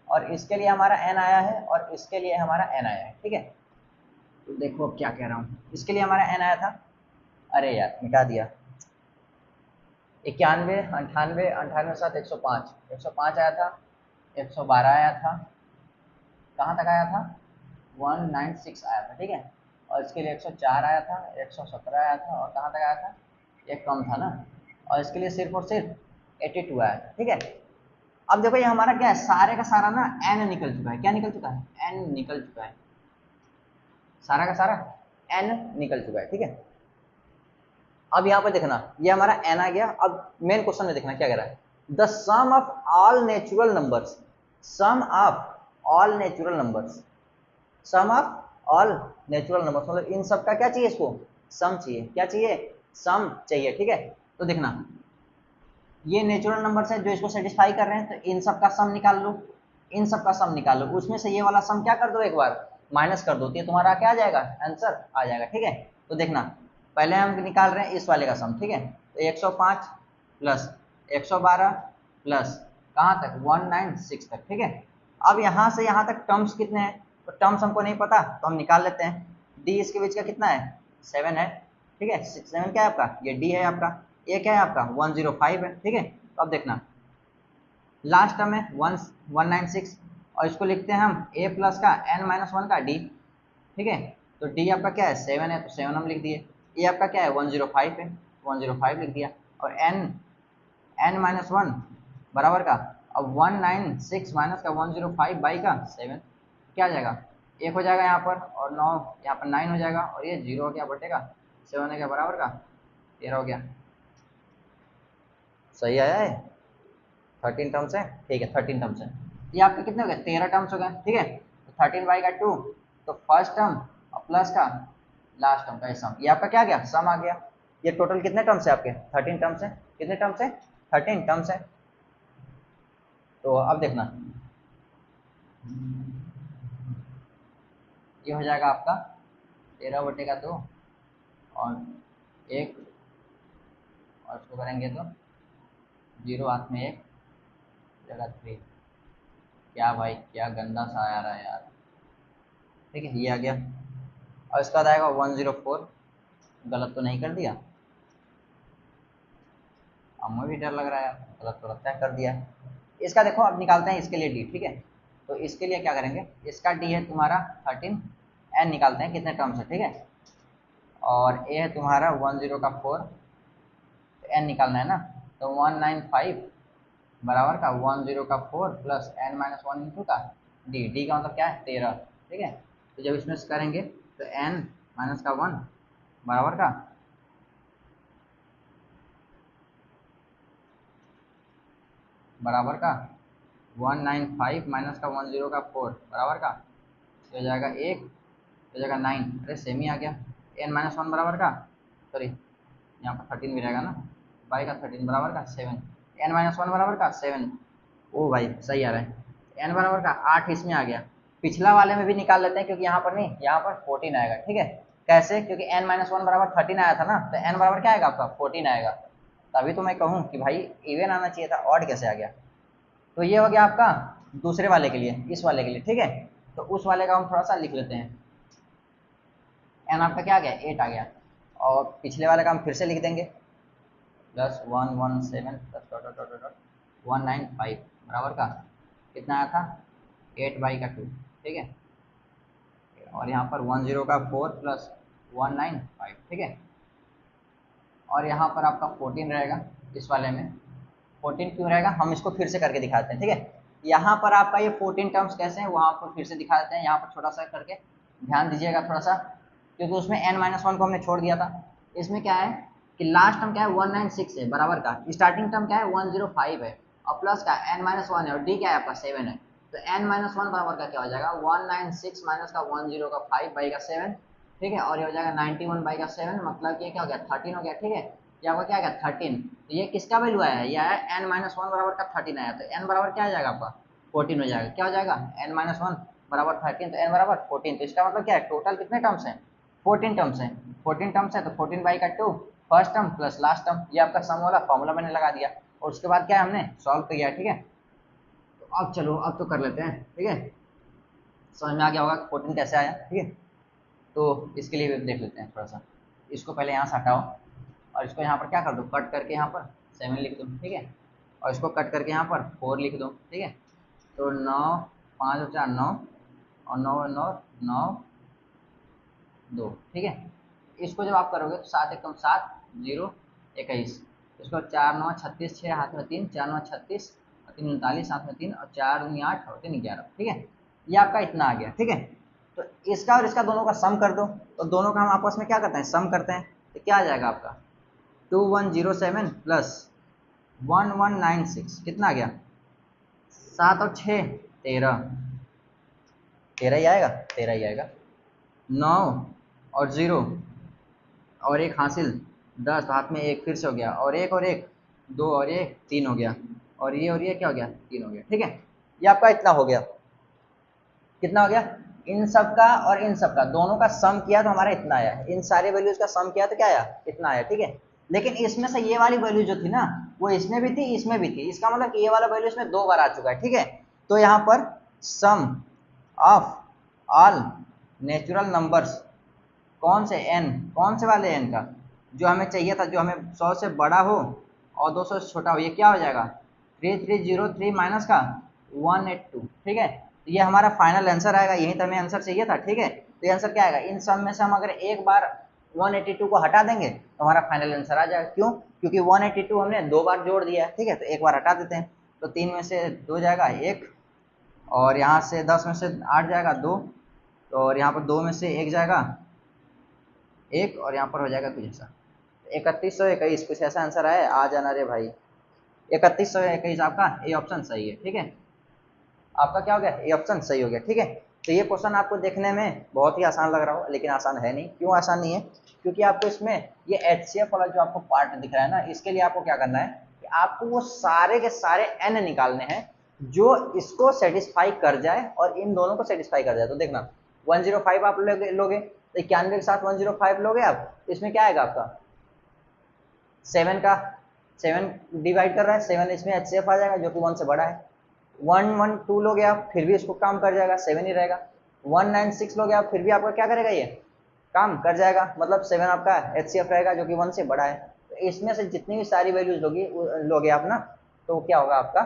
और इसके लिए हमारा n आया है, और इसके लिए हमारा n आया है, ठीक है। तो देखो अब क्या कह रहा हूँ, इसके लिए हमारा n आया था, अरे यार मिटा दिया, 91 98 98 7 105 आया था, 112 आया था, कहाँ तक आया था 196 आया था, ठीक है। और इसके लिए 104 आया था, 117 आया था, और कहाँ तक आया था, एक कम था ना, और इसके लिए सिर्फ और सिर्फ 82 आया था, ठीक है। अब देखो ये हमारा क्या है, सारे का सारा ना n निकल चुका है, क्या निकल चुका है, n निकल चुका है, सारा का सारा n निकल चुका है, ठीक है। अब यहाँ पे देखना ये हमारा n आ गया। अब मेन क्वेश्चन में देखना क्या कह रहा है, the sum of all natural numbers, sum of all natural numbers, sum of all natural numbers मतलब इन सब का क्या चाहिए, इसको सम चाहिए, क्या चाहिए सम चाहिए, ठीक है। तो देखना ये नेचुरल नंबर्स है जो इसको सेटिस्फाई कर रहे हैं, तो इन सब का सम निकाल लो, इन सब का सम निकाल लो, उसमें से ये वाला सम क्या कर दो, एक बार माइनस कर दो, तो ये तुम्हारा क्या आ जाएगा आंसर आ जाएगा, ठीक है। तो देखना पहले हम निकाल रहे हैं इस वाले का सम, ठीक है। तो 105 प्लस 112 प्लस कहाँ तक 196 तक, ठीक है। अब यहाँ से यहाँ तक टर्म्स कितने हैं, तो टर्म्स हमको नहीं पता तो हम निकाल लेते हैं। डी इसके बीच का कितना है 7 है, ठीक है। 7 क्या है आपका, ये डी है आपका, ए क्या है आपका 105 है, ठीक है। तो अब देखना लास्ट टर्म है 196 और इसको लिखते हैं हम ए प्लस का n-1 का डी, ठीक है। तो डी आपका क्या है 7 है, तो 7 हम लिख दिए। ए आपका क्या है 105 है, 105 लिख दिया। और n-1 बराबर का, अब 196 माइनस का 105 बाई का 7 क्या आ जाएगा, 1 हो जाएगा यहाँ पर, और 9 यहाँ पर 9 हो जाएगा, और ये 0 हो गया बटेगा 7 है क्या बराबर का 13 हो गया। सही आया है, 13 टर्म्स है, ठीक है। 13 टर्म्स है, ये आपके कितने हो गए 13 टर्म्स हो गए, ठीक है। तो 13 बाई का 2, तो फर्स्ट टर्म और प्लस का लास्ट टर्म का सम, ये आपका क्या गया सम आ गया। ये टोटल कितने टर्म्स है आपके 13 टर्म्स है, कितने टर्म्स है 13 टर्म्स है। तो अब देखना ये हो जाएगा आपका 13 बटेगा 2 और 1 और इसको करेंगे तो 0 हाथ में 1 जगह 3। क्या भाई क्या गंदा सा आ रहा है यार, ठीक है। ये आ गया और इसका बाद आएगा 104, गलत तो नहीं कर दिया, हमें भी डर लग रहा है यार, गलत तो लगता है कर दिया है। इसका देखो अब निकालते हैं इसके लिए डी, ठीक है। तो इसके लिए क्या करेंगे, इसका डी है तुम्हारा 13, एन निकालते हैं कितने टर्म्स है, ठीक है। और ए है तुम्हारा 10 का 4, तो एन निकालना है ना, तो 195 बराबर का 10 का 4 प्लस n-1 इंटू का डी, डी का मतलब क्या है 13, ठीक है। तो जब इसमें से करेंगे तो n-1 बराबर का बराबर का 195 माइनस का 10 का 4 बराबर का, तो हो जाएगा 1, हो जाएगा 9, अरे सेम ही आ गया। n-1 बराबर का, सॉरी यहाँ पर 13 भी रहेगा ना, बाई का 13 बराबर का 7, n-1 बराबर का 7, ओ भाई सही आ रहा है। n बराबर का 8 इसमें आ गया। पिछला वाले में भी निकाल लेते हैं क्योंकि यहाँ पर नहीं, यहाँ पर 14 आएगा, ठीक है। कैसे, क्योंकि n-1 बराबर 13 आया था ना, तो n बराबर क्या आएगा आपका 14 आएगा। तभी तो मैं कहूँ कि भाई इवन आना चाहिए था, ऑड कैसे आ गया। तो ये हो गया आपका दूसरे वाले के लिए, इस वाले के लिए, ठीक है। तो उस वाले का हम थोड़ा सा लिख लेते हैं, n आपका क्या आ गया 8 आ गया, और पिछले वाले का हम फिर से लिख देंगे plus 117 plus dot dot dot dot 195 बराबर का कितना आया था 8 बाई का 2, ठीक है। और यहाँ पर 10 का 4 प्लस 195, ठीक है। और यहाँ पर आपका 14 रहेगा इस वाले में। 14 क्यों रहेगा, हम इसको फिर से करके दिखाते हैं, ठीक है। यहाँ पर आपका ये 14 टर्म्स कैसे हैं वो आपको फिर से दिखा देते हैं, यहाँ पर छोटा सा करके ध्यान दीजिएगा थोड़ा सा, क्योंकि उसमें n-1 को हमने छोड़ दिया था। इसमें क्या है कि लास्ट टर्म क्या है 196 है बराबर का, स्टार्टिंग टर्म क्या है 105 है, और प्लस का n-1 है, और d क्या है आपका 7 है। तो n-1 बराबर का क्या हो जाएगा 196 माइनस का 10 का 5 बाई का 7, ठीक है। और ये हो जाएगा 91 बाई का 7, मतलब ये क्या हो गया 13 हो गया, ठीक है। ये आपका क्या आ गया 13, तो ये किसका वैल्यू आया है, ये आया n-1 बराबर का 13 आया, तो n बराबर क्या आ जाएगा आपका 14 हो जाएगा। क्या हो जाएगा n-1 बराबर 13, तो n बराबर 14, तो इसका मतलब क्या है टोटल कितने टर्म्स हैं 14 टर्म्स हैं, 14 टर्म्स है, तो 14 बाई का 2 first term plus last term, ये आपका सम वाला फॉर्मूला मैंने लगा दिया, और उसके बाद क्या है हमने सॉल्व किया, ठीक है। तो अब चलो अब तो कर लेते हैं, ठीक है। समझ में आ गया होगा 14 कैसे आया, ठीक है। तो इसके लिए देख लेते हैं थोड़ा सा, इसको पहले यहाँ से हटाओ और इसको यहाँ पर क्या कर दो कट करके यहाँ पर 7 लिख दो, ठीक है। और इसको कट करके यहाँ पर 4 लिख दो, ठीक है। तो 9 5 और 4 9 और 9 9 9 2, ठीक है। इसको जब आप करोगे तो 7 एकम 7 0 21, इसको 4 9 36 6 हाथ में 3 4 9 36 और 3 39 हाथ में 3 और 4 दूनी 8 और 3 11, ठीक है। ये आपका इतना आ गया, ठीक है। तो इसका और इसका दोनों का सम कर दो, तो दोनों का हम आपस में क्या करते हैं सम करते हैं, तो क्या आ जाएगा आपका 2107 प्लस 1196 कितना आ गया 7 और 6 13, 13 ही आएगा, 13 ही आएगा। 9 और 0 और 1 हासिल 10, हाथ में 1 फिर से हो गया, और 1 और 1 2 और 1 3 हो गया, और ये क्या हो गया 3 हो गया, ठीक है। ये आपका इतना हो गया, कितना हो गया इन सब का और इन सब का दोनों का सम किया तो हमारा इतना आया, इन सारे वैल्यूज का सम किया तो क्या आया, इतना आया, ठीक है। लेकिन इसमें से ये वाली वैल्यू जो थी ना वो इसमें भी थी इसमें भी थी, इसका मतलब कि ये वाला वैल्यू इसमें 2 बार आ चुका है, ठीक है। तो यहाँ पर सम ऑफ ऑल नेचुरल नंबर्स, कौन से n, कौन से वाले n का, जो हमें चाहिए था, जो हमें 100 से बड़ा हो और 200 से छोटा हो, ये क्या हो जाएगा 3303 माइनस का 182, ठीक है। तो ये हमारा फाइनल आंसर आएगा, यही तो हमें आंसर चाहिए था, ठीक है। तो ये आंसर क्या आएगा, इन सब में से हम अगर एक बार 182 को हटा देंगे तो हमारा फाइनल आंसर आ जाएगा। क्यों, क्योंकि 182 हमने 2 बार जोड़ दिया है, ठीक है। तो एक बार हटा देते हैं, तो 3 में से 2 जाएगा 1, और यहाँ से 10 में से 8 जाएगा 2, तो और यहाँ पर 2 में से 1 जाएगा 1, और यहाँ पर हो जाएगा कुछ ऐसा 3121, कुछ ऐसा आंसर आया, आ जाना रे भाई। 3121 आपका ए ऑप्शन सही है, ठीक है। आपका क्या हो गया, ए ऑप्शन सही हो गया, ठीक है। तो ये क्वेश्चन आपको देखने में बहुत ही आसान लग रहा हो, लेकिन आसान है नहीं। क्यों आसान नहीं है, क्योंकि आपको इसमें ये HCF वाला जो आपको पार्ट दिख रहा है ना, इसके लिए आपको क्या करना है कि आपको वो सारे के सारे n निकालने हैं जो इसको सेटिस्फाई कर जाए और इन दोनों को सेटिस्फाई कर जाए। तो देखना 105 आप लोगे तो 91 के साथ 105 लोगे आप, इसमें क्या आएगा आपका 7 का 7 डिवाइड कर रहा है, 7 इसमें HCF आ जाएगा जो कि 1 से बड़ा है। 112 लोगे आप फिर भी इसको काम कर जाएगा, 7 ही रहेगा। 196 लोगे आप फिर भी आपका क्या करेगा, ये काम कर जाएगा, मतलब 7 आपका HCF रहेगा जो कि 1 से बड़ा है। तो इसमें से जितनी भी सारी वैल्यूज लोगे आप ना, तो क्या होगा आपका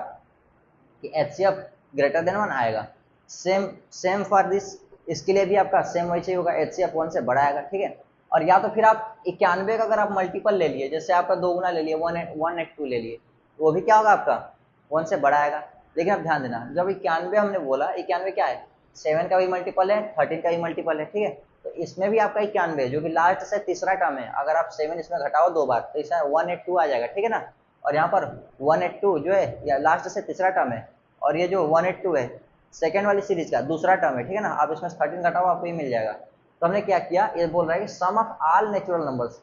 कि HCF ग्रेटर देन 1 आएगा। सेम सेम फॉर दिस, इसके लिए भी आपका सेम वैसे ही होगा, HCF 1 से बड़ा आएगा, ठीक है। और या तो फिर आप 91 का अगर आप मल्टीपल ले लिए, जैसे आपका 2 गुना ले लिए 182 ले लिए, तो वो भी क्या होगा आपका 1 से बड़ा आएगा। लेकिन आप ध्यान देना, जब 91 हमने बोला, 91 क्या है 7 का भी मल्टीपल है, 13 का भी मल्टीपल है, ठीक है। तो इसमें भी आपका 91 जो कि लास्ट से तीसरा टर्म है, अगर आप 7 इसमें घटाओ 2 बार तो इसमें 182 आ जाएगा, ठीक है ना। और यहाँ पर 182 जो है या लास्ट से तीसरा टर्म है, और ये जो 182 है सेकेंड वाली सीरीज का दूसरा टर्म है, ठीक है ना। आप इसमें 13 घटाओ आपको ये मिल जाएगा। तो हमने क्या किया, ये बोल रहा है कि sum of all natural numbers,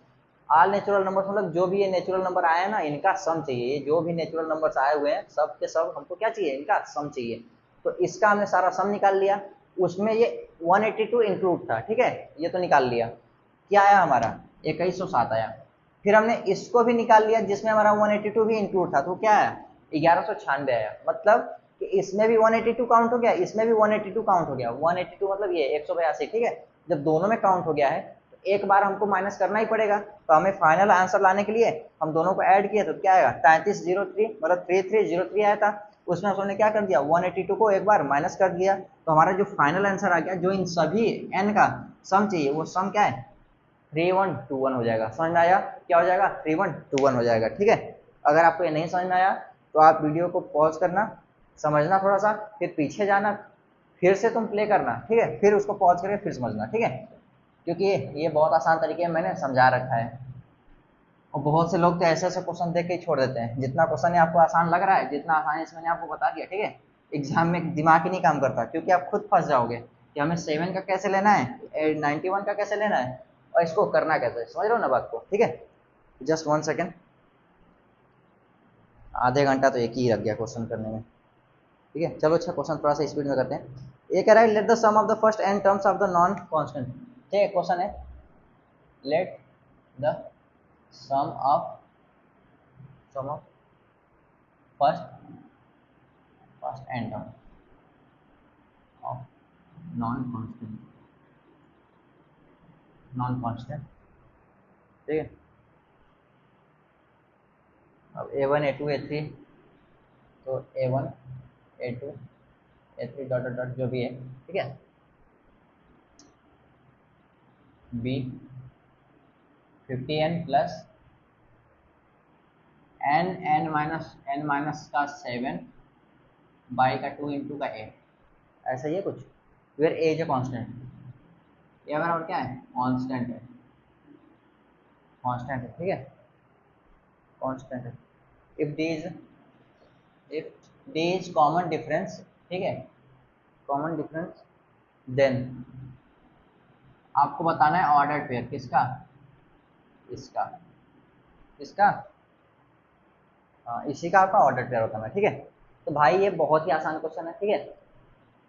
all natural numbers मतलब जो भी ये नेचुरल नंबर आए हैं ना इनका सम चाहिए। ये जो भी नेचुरल नंबर्स आए हुए हैं सब के सब हमको क्या चाहिए, इनका सम चाहिए। तो इसका हमने सारा सम निकाल लिया, उसमें ये 182 इंक्लूड था, ठीक है, ये तो निकाल लिया। क्या आया हमारा 2107 आया। फिर हमने इसको भी निकाल लिया जिसमें हमारा 182 भी इंक्लूड था, तो क्या आया 1196 आया। मतलब कि इसमें भी 182 काउंट हो गया, इसमें भी 182 काउंट हो गया। 182 मतलब ये 182, ठीक है। जब दोनों में काउंट हो गया है तो एक बार हमको माइनस करना ही पड़ेगा। तो हमें फाइनल आंसर लाने के लिए हम दोनों को ऐड किया तो क्या आएगा 3303, मतलब 3303 आया था। उसमें हमने क्या कर दिया 182 को एक बार माइनस कर दिया, तो हमारा जो फाइनल आंसर आ गया, जो इन सभी n का सम चाहिए, वो सम क्या है 3121 हो जाएगा। समझ में आया, क्या हो जाएगा 3121 हो जाएगा, ठीक है। अगर आपको ये नहीं समझ में आया तो आप वीडियो को पॉज करना, समझना थोड़ा सा, फिर पीछे जाना, फिर से तुम प्ले करना, ठीक है, फिर उसको पॉज करके फिर समझना, ठीक है। क्योंकि ये बहुत आसान तरीके में मैंने समझा रखा है। और बहुत से लोग तो ऐसे ऐसे क्वेश्चन देख के ही छोड़ देते हैं। जितना क्वेश्चन आपको आसान लग रहा है, जितना आसानी से मैंने आपको बता दिया, ठीक है, एग्जाम में दिमाग ही नहीं काम करता, क्योंकि आप खुद फंस जाओगे कि हमें 7 का कैसे लेना है, 91 का कैसे लेना है, और इसको करना कैसे है। समझ रहे हो ना बात को, ठीक है। जस्ट 1 सेकेंड, आधे घंटा तो एक ही लग गया क्वेश्चन करने में, ठीक है। चलो अच्छा, क्वेश्चन थोड़ा सा स्पीड में करते हैं। ये कह रहा है let the sum of the first n terms of the non constant, ठीक है। क्वेश्चन है let the sum of first n term of non constant, ठीक है। अब a1 a2 a3, तो a1 a2 a3 dot dot dot जो भी है, ठीक है। b 50n plus n minus का 7 बाई का 2 इंटू का a, ऐसा ही है कुछ। Where a is a constant, ये बराबर क्या है कांस्टेंट है, कांस्टेंट है, ठीक है, कांस्टेंट है। If d is common difference, ठीक है, कॉमन डिफरेंस, देन आपको बताना है ऑर्डर पेयर किसका, इसका, इसका, इसी का आपका ऑर्डर पेयर बताना है, ठीक है। तो भाई ये बहुत ही आसान क्वेश्चन है, ठीक है।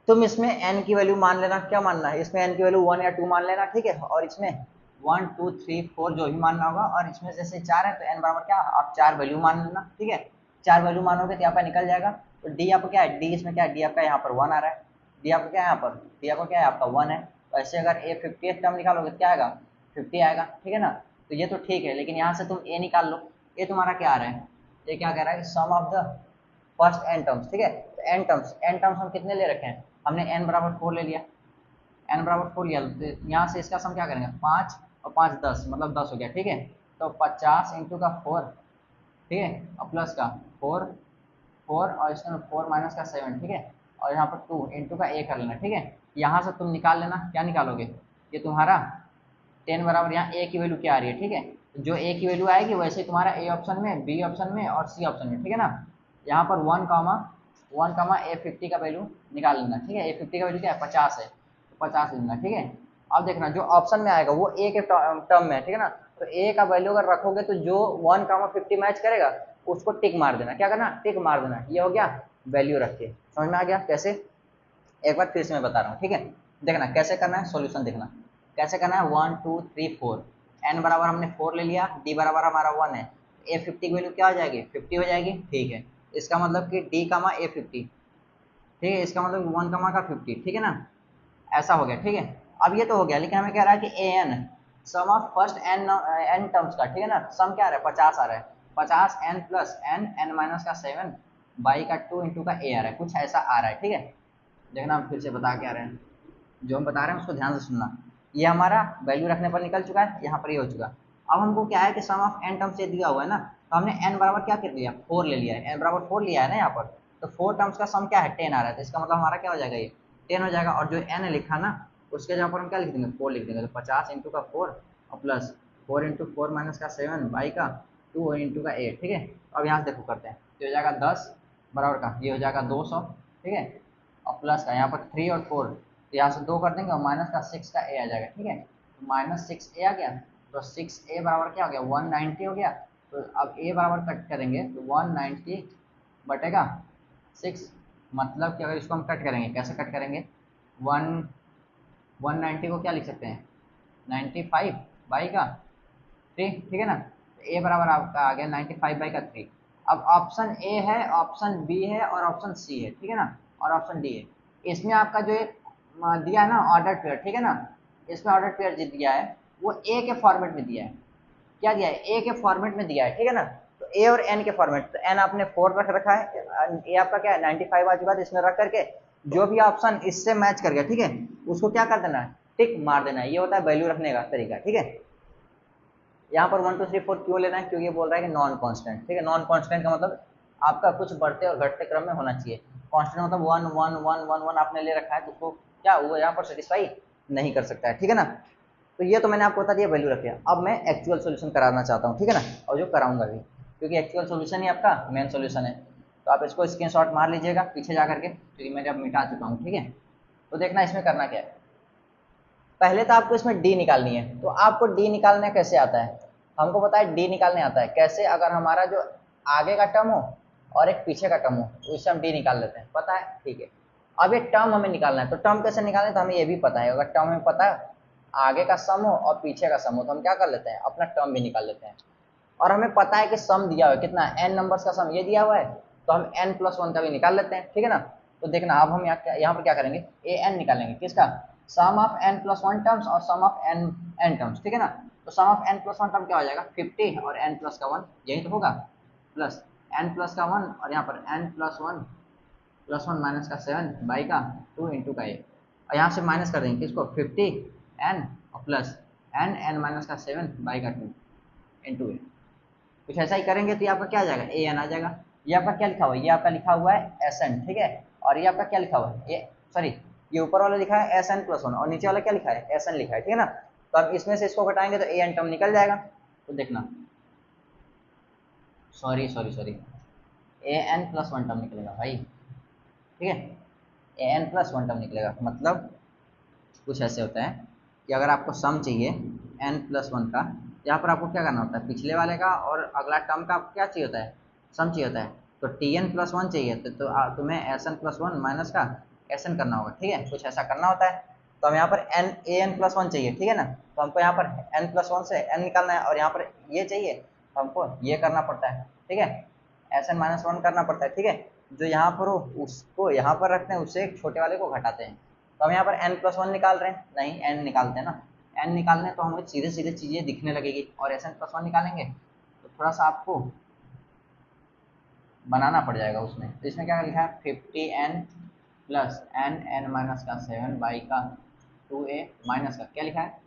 तुम इसमें n की वैल्यू मान लेना, क्या मानना है, इसमें n की वैल्यू 1 या 2 मान लेना, ठीक है, और इसमें 1 2 3 4 जो भी मानना होगा, और इसमें जैसे 4 है तो n बराबर क्या, आप 4 वैल्यू मान लेना, ठीक है, 4 वैल्यू मानोगे तो यहाँ पर निकल जाएगा। तो d आपका क्या है, d इसमें क्या है, d आपका यहाँ पर 1 आ रहा है, d आपका क्या है, यहाँ पर d आपका क्या है, आपका 1 है। तो ऐसे अगर a 50th टर्म निकालोगे तो क्या आएगा, 50 आएगा, ठीक है ना। तो ये तो ठीक है, लेकिन यहाँ से तुम a निकाल लो, ये तुम्हारा क्या आ रहा है, ये क्या कह रहा है, sum of the first n terms, ठीक है। तो n टर्म्स हम कितने ले रखे हैं, हमने n बराबर 4 ले लिया, n बराबर 4 लिया, तो यहाँ से इसका सम क्या करेंगे, 5 और 5 10, मतलब 10 हो गया, ठीक है। तो 50 इंटू का 4, ठीक है, और प्लस का 4 4 और इसमें 4 माइनस का 7, ठीक है, और यहाँ पर 2 इंटू का a कर लेना, ठीक है। यहाँ से तुम निकाल लेना, क्या निकालोगे, ये तुम्हारा 10 बराबर यहाँ a की वैल्यू क्या आ रही है, ठीक है, तो जो a की वैल्यू आएगी वैसे ही तुम्हारा a ऑप्शन में, b ऑप्शन में और c ऑप्शन में, ठीक है ना। यहाँ पर 1 कामा a 50 का वैल्यू निकाल लेना, ठीक है, a 50 का वैल्यू क्या है, 50 है, तो 50 लेना, ठीक है। अब देखना जो ऑप्शन में आएगा वो a के टर्म में, ठीक है ना। तो a का वैल्यू अगर रखोगे तो जो 1 कामा 50 मैच करेगा उसको टिक मार देना, क्या करना, टिक मार देना, ये हो गया वैल्यू रख के। समझ में आ गया कैसे, एक बार फिर से मैं बता रहा हूँ, ठीक है। देखना कैसे करना है, सॉल्यूशन देखना कैसे करना है, 1 2 3 4, n बराबर हमने 4 ले लिया, d बराबर हमारा 1 है, a 50 की वैल्यू क्या हो जाएगी, 50 हो जाएगी, ठीक है। इसका मतलब कि d कामा a 50, ठीक है, इसका मतलब 1 कामा का 50, ठीक है ना, ऐसा हो गया, ठीक है। अब ये तो हो गया, लेकिन हमें कह रहा है कि a n, sum of first n terms का, ठीक है ना, सम क्या आ रहा है, 50 आ रहा है, 50 n plus n n minus का 7 बाई का 2 इंटू का ए आ रहा है, कुछ ऐसा आ रहा है, ठीक है। देखना हम फिर से बता के आ रहे हैं, जो हम बता रहे हैं उसको ध्यान से सुनना। ये हमारा वैल्यू रखने पर निकल चुका है, यहाँ पर ये हो चुका। अब हमको क्या है कि सम ऑफ एन टर्म्स ये दिया हुआ है ना, तो हमने एन बराबर क्या कर लिया, 4 ले लिया है, एन बराबर 4 लिया है ना यहाँ पर, तो 4 टर्म्स का सम क्या है, 10 आ रहा है, तो इसका मतलब हमारा क्या हो जाएगा, ये 10 हो जाएगा। और जो एन लिखा ना उसके जहाँ पर हम क्या लिख देंगे, 4 लिख देंगे, तो 50 इंटू का 4 और प्लस 4 इंटू 4 माइनस का 7 बाई का 2 इंटू का 8, ठीक है। अब यहाँ से देखो करते हैं, तो हो जाएगा 10 बराबर का, ये हो जाएगा 200, ठीक है, और प्लस का यहाँ पर 3 और 4, तो यहाँ से 2 कर देंगे और माइनस का 6 का ए आ जाएगा, ठीक है, तो माइनस 6 ए आ गया, तो 6 ए बराबर क्या हो गया, 190 हो गया। तो अब ए बराबर कट करेंगे तो 190 बटेगा 6, मतलब कि अगर इसको हम कट करेंगे, कैसे कट करेंगे, 190 को क्या लिख सकते हैं, 95 बाई का 3, ठीक है ना, तो ए बराबर आपका आ गया 95 बाई का 3। अब ऑप्शन ए है, ऑप्शन बी है और ऑप्शन सी है, ठीक है ना, और ऑप्शन डी है। इसमें आपका जो एक दिया है ना ऑर्डर पेयर, ठीक है ना, इसमें ऑर्डर पेयर जो दिया है वो ए के फॉर्मेट में दिया है, क्या दिया है, ए के फॉर्मेट में दिया है, ठीक है ना। तो ए और एन के फॉर्मेट, तो एन आपने 4 रख रखा है, ए आपका क्या है 95 आ चुका है, इसमें रख करके जो भी ऑप्शन इससे मैच कर गया, ठीक है, उसको क्या कर देना है, टिक मार देना है, ये होता है वैल्यू रखने का तरीका, ठीक है। यहाँ पर 1 2 3 4 क्यों लेना है, क्योंकि ये बोल रहा है कि नॉन कांस्टेंट, ठीक है, नॉन कांस्टेंट का मतलब आपका कुछ बढ़ते और घटते क्रम में होना चाहिए, कांस्टेंट मतलब 1 1 1 1 1 आपने ले रखा है तो उसको क्या वो यहाँ पर सेटिस्फाई नहीं कर सकता है, ठीक है ना। तो ये तो मैंने आपको बता दिया वैल्यू रखे। अब मैं एक्चुअल सोल्यूशन कराना चाहता हूँ, ठीक है ना, और जो कराऊंगा भी, क्योंकि एक्चुअल सोल्यूशन ही आपका मेन सोल्यूशन है। तो आप इसको स्क्रीनशॉट मार लीजिएगा पीछे जा करके, क्योंकि मैंने अब मिटा चुका हूँ, ठीक है। तो देखना इसमें करना क्या है, पहले तो आपको इसमें डी निकालनी है। तो आपको डी निकालने कैसे आता है, हमको पता है डी निकालने आता है कैसे, अगर हमारा जो आगे का टर्म हो और एक पीछे का टर्म हो उससे हम डी निकाल लेते हैं, पता है, ठीक है। अब ये टर्म हमें निकालना है, तो टर्म कैसे निकालना है तो हमें ये भी पता है, अगर टर्म हमें पता है आगे का सम हो और पीछे का सम हो तो हम क्या कर लेते हैं, अपना टर्म भी निकाल लेते हैं। और हमें पता है कि सम दिया हुआ है कितना, n नंबर्स का सम ये दिया हुआ है, तो हम n+1 का भी निकाल लेते हैं, ठीक है ना। तो देखना अब हम यहाँ पर क्या करेंगे, an निकालेंगे, किसका, सम ऑफ n+1 टर्म्स और सम ऑफ n टर्म्स, ठीक है ना। तो सम ऑफ n+1 टर्म क्या हो जाएगा 50 और n प्लस का 1, यही तो होगा, प्लस n प्लस का 1 और यहाँ पर n+1 माइनस का 7 बाई का 2 इंटू का a, और यहाँ से माइनस कर देंगे किसको 50 n और प्लस n माइनस का 7 बाई का 2 इंटू a, कुछ ऐसा ही करेंगे तो ये आपका क्या आ जाएगा, ए एन आ जाएगा। ये आपका क्या लिखा हुआ है, ये आपका लिखा हुआ है एस एन, ठीक है, और ये आपका क्या लिखा हुआ है, ये सॉरी ये ऊपर वाला लिखा है SN+1 और नीचे वाला क्या लिखा है, SN लिखा है, ठीक है ना। तो अब इसमें से इसको घटाएंगे तो AN टर्म निकल जाएगा। तो देखना सॉरी AN+1 टर्म निकलेगा भाई, ठीक है, AN+1 टर्म निकलेगा। मतलब कुछ ऐसे होता है कि अगर आपको सम चाहिए n+1 का, यहाँ पर आपको क्या करना होता है, पिछले वाले का और अगला टर्म का क्या चाहिए होता है, सम चाहिए होता है। तो Tn+1 चाहिए तो तुम्हें Sn+1 माइनस का एसन करना होगा, ठीक है, कुछ ऐसा करना होता है। तो हम यहाँ पर n a n plus one चाहिए, ठीक है ना, तो हमको यहाँ पर n प्लस वन से n निकालना है, और यहाँ पर ये चाहिए तो हमको ये करना पड़ता है, ठीक है, एसन माइनस वन करना पड़ता है, ठीक है। जो यहाँ पर हो उसको यहाँ पर रखते हैं, उससे एक छोटे वाले को घटाते हैं। तो हम यहाँ पर n प्लस वन निकाल रहे हैं, नहीं n निकालते हैं ना, n निकालने तो हमें सीधे सीधे चीज़ें दिखने लगेगी, और एस एन प्लस वन निकालेंगे तो थोड़ा सा आपको बनाना पड़ जाएगा उसमें। तो इसमें क्या लिखा है 50n प्लस n माइनस का 7 बाई का 2a माइनस का क्या लिखा है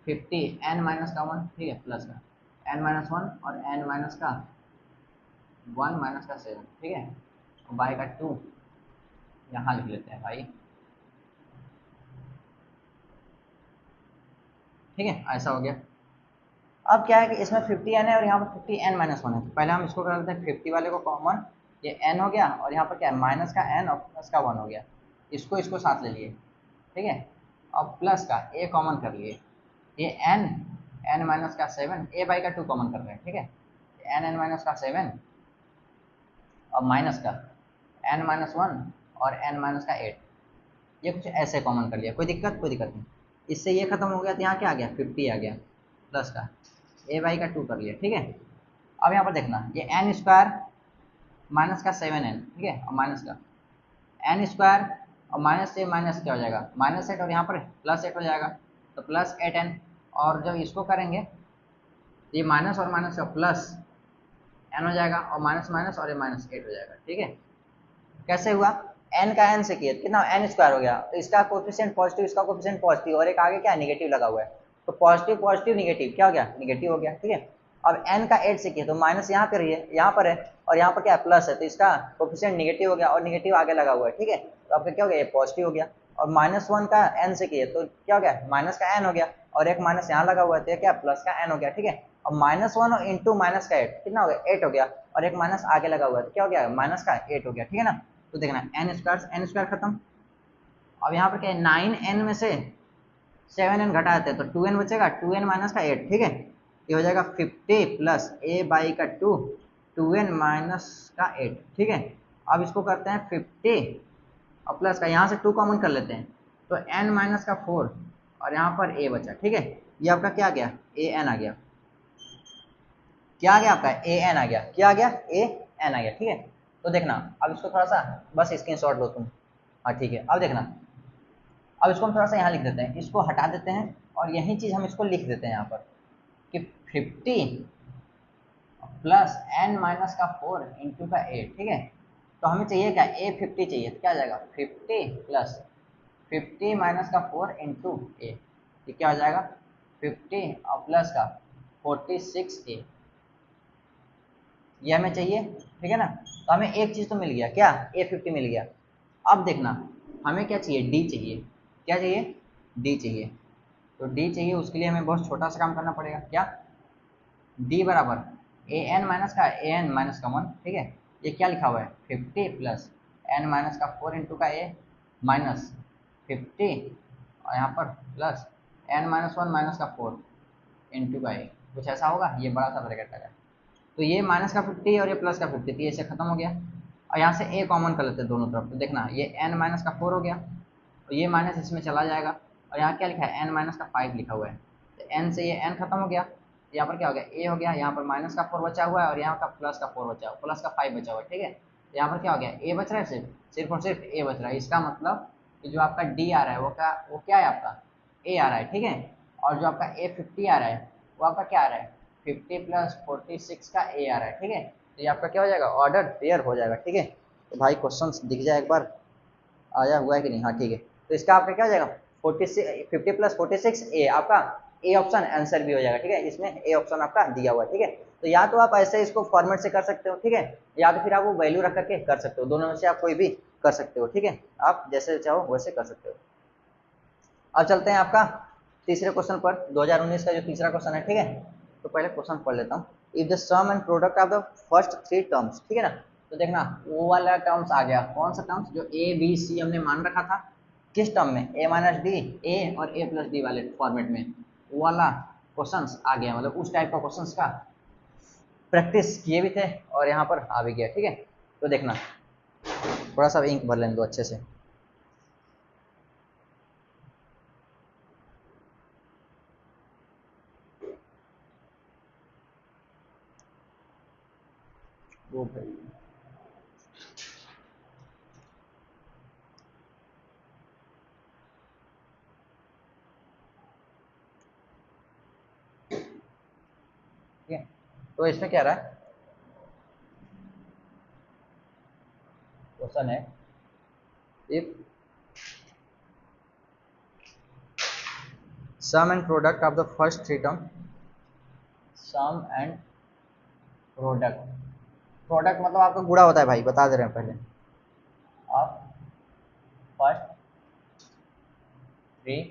50n माइनस का 1, ठीक है, प्लस का n माइनस 1 और n माइनस का 1 माइनस का 7, ठीक है, बाई का 2 यहाँ लिख लेते हैं भाई, ठीक है, ऐसा हो गया। अब क्या है कि इसमें 50n है और यहाँ पर 50n माइनस वन है, तो पहले हम इसको कर लेते हैं 50 वाले को कॉमन, ये n हो गया, और यहाँ पर क्या है माइनस का n और प्लस का 1 हो गया, इसको साथ ले लिए, ठीक है, और प्लस का a कॉमन कर लिए, ये n माइनस का 7 a बाई का 2 कॉमन कर रहे हैं, ठीक है, n माइनस का 7 और माइनस का n माइनस 1 और n माइनस का 8, ये कुछ ऐसे कॉमन कर लिया, कोई दिक्कत नहीं। इससे ये खत्म हो गया तो यहाँ क्या आ गया 50 आ गया, प्लस का a बाई का 2 कर लिया, ठीक है। अब यहाँ पर देखना ये n स्क्वायर माइनस का 7n, ठीक है, और माइनस का n स्क्वायर और माइनस से माइनस क्या हो जाएगा माइनस 8, और यहाँ पर प्लस 8 हो जाएगा, तो प्लस 8n, और जब इसको करेंगे तो ये माइनस और माइनस का प्लस n हो जाएगा, और माइनस माइनस और ये माइनस 8 हो जाएगा, ठीक है। कैसे हुआ n का n से किया कितना n स्क्वायर हो गया, तो इसका कोफिशिएंट पॉजिटिव, इसका कोफिशिएंट पॉजिटिव, और एक आगे क्या नेगेटिव लगा हुआ है, तो पॉजिटिव पॉजिटिव निगेटिव क्या हो गया नेगेटिव हो गया, ठीक है। अब n का 8 से किया तो माइनस यहाँ पर है, यहाँ पर है, और यहाँ पर क्या है प्लस है, तो इसका कोफिशिएंट निगेटिव हो गया, और निगेटिव आगे लगा हुआ है, ठीक है, तो आपका क्या हो गया ये पॉजिटिव हो गया। और माइनस 1 का n से किया तो क्या हो गया माइनस का n हो गया, और एक माइनस यहाँ लगा हुआ है तो क्या प्लस का n हो गया, ठीक है। और माइनस 1 और इंटू माइनस का 8 कितना हो गया 8 हो गया, और एक माइनस आगे लगा हुआ है तो क्या हो गया माइनस का 8 हो गया, ठीक है ना। तो देखना n स्क्वायर खत्म। अब यहाँ पर क्या है 9n में से 7n घटा देते हैं तो 2n बचेगा, 2n माइनस का 8, ठीक है, ये हो जाएगा 50 प्लस a बाई का 2 2n माइनस का 8, ठीक है। अब इसको करते हैं 50 और प्लस का यहाँ से 2 कॉमन कर लेते हैं, तो n माइनस का 4 और यहाँ पर a बचा, ठीक है, ये आपका क्या आ गया an आ गया, क्या आ गया आपका an आ गया, क्या आ गया an आ गया, ठीक है। तो देखना अब इसको थोड़ा सा बस स्क्रीनशॉट लो तुम, हाँ ठीक है। अब देखना अब इसको हम थोड़ा सा यहाँ लिख देते हैं, इसको हटा देते हैं और यही चीज़ हम इसको लिख देते हैं यहाँ पर कि 50 प्लस n माइनस का 4 इंटू का 8, ठीक है। तो हमें चाहिए क्या a50 चाहिए, तो क्या आ जाएगा 50 प्लस 50 माइनस का 4 इंटू a, ये क्या हो जाएगा 50 और प्लस का 46a, ये हमें चाहिए, ठीक है ना। तो हमें एक चीज़ तो मिल गया क्या a50 मिल गया। अब देखना हमें क्या चाहिए d चाहिए, क्या चाहिए d चाहिए, तो d चाहिए उसके लिए हमें बहुत छोटा सा काम करना पड़ेगा, क्या d बराबर an माइनस का 1, ठीक है, ये क्या लिखा हुआ है 50 प्लस n माइनस का 4 इंटू का a माइनस 50 और यहाँ पर प्लस n माइनस 1 माइनस का 4 इंटू का a, कुछ ऐसा होगा, ये बड़ा सा ब्रैकेट लगा, तो ये माइनस का 50 और ये प्लस का 50, तो ये से खत्म हो गया, और यहाँ से a कॉमन कर लेते हैं दोनों तरफ, तो देखना ये n माइनस का 4 हो गया, और ये माइनस इसमें चला जाएगा, और यहाँ क्या लिखा है n माइनस का 5 लिखा हुआ है, तो n से ये n खत्म हो गया, यहाँ पर क्या हो गया a हो गया, यहाँ पर माइनस का 4 बचा हुआ है, और यहाँ का प्लस का 4 बचा हुआ, प्लस का 5 बचा हुआ है, ठीक है। तो यहाँ पर क्या हो गया a बच रहा है, सिर्फ और सिर्फ a बच रहा है, इसका मतलब कि जो आपका d आ रहा है वो क्या है आपका a आ रहा है, ठीक है। और जो आपका a50 आ रहा है वो आपका क्या आ रहा है 50 प्लस 46 का a आ रहा है, ठीक है। तो ये आपका क्या हो जाएगा ऑर्डर पेयर हो जाएगा, ठीक है। तो भाई क्वेश्चन दिख जाए एक बार आया हुआ है कि नहीं, हाँ ठीक है। तो इसका आपका क्या हो जाएगा 50 प्लस 46 a, आपका ए ऑप्शन आंसर भी हो जाएगा, ठीक है, इसमें ए ऑप्शन आपका दिया हुआ है, ठीक है। तो या तो आप ऐसे इसको फॉर्मेट से कर सकते हो, ठीक है, या तो फिर आप वो वैल्यू रख करके कर सकते हो, दोनों में से आप कोई भी कर सकते हो, ठीक है, आप जैसे चाहो वैसे कर सकते हो। अब चलते हैं आपका तीसरे क्वेश्चन पर, 2019 का जो तीसरा क्वेश्चन है, ठीक है। तो पहले क्वेश्चन पढ़ लेता हूँ। If the sum and product of the first 3 terms, ठीक है ना, तो देखना वो वाला टर्म्स आ गया, कौन सा टर्म्स जो ए बी सी हमने मान रखा था, किस टर्म में a माइनस डी ए और a प्लस डी वाले फॉर्मेट में, वो वाला क्वेश्चंस आ गया, मतलब उस टाइप का क्वेश्चंस का प्रैक्टिस किए भी थे और यहाँ पर आ भी गया, ठीक है। तो देखना थोड़ा सा इंक भर लेने दो अच्छे से। वो भाई ठीक है। तो इसमें क्या रहा है, क्वेश्चन है if sum and product of the first three term, sum and product, product मतलब आपका गुणा होता है भाई, बता दे रहे हैं पहले, of first three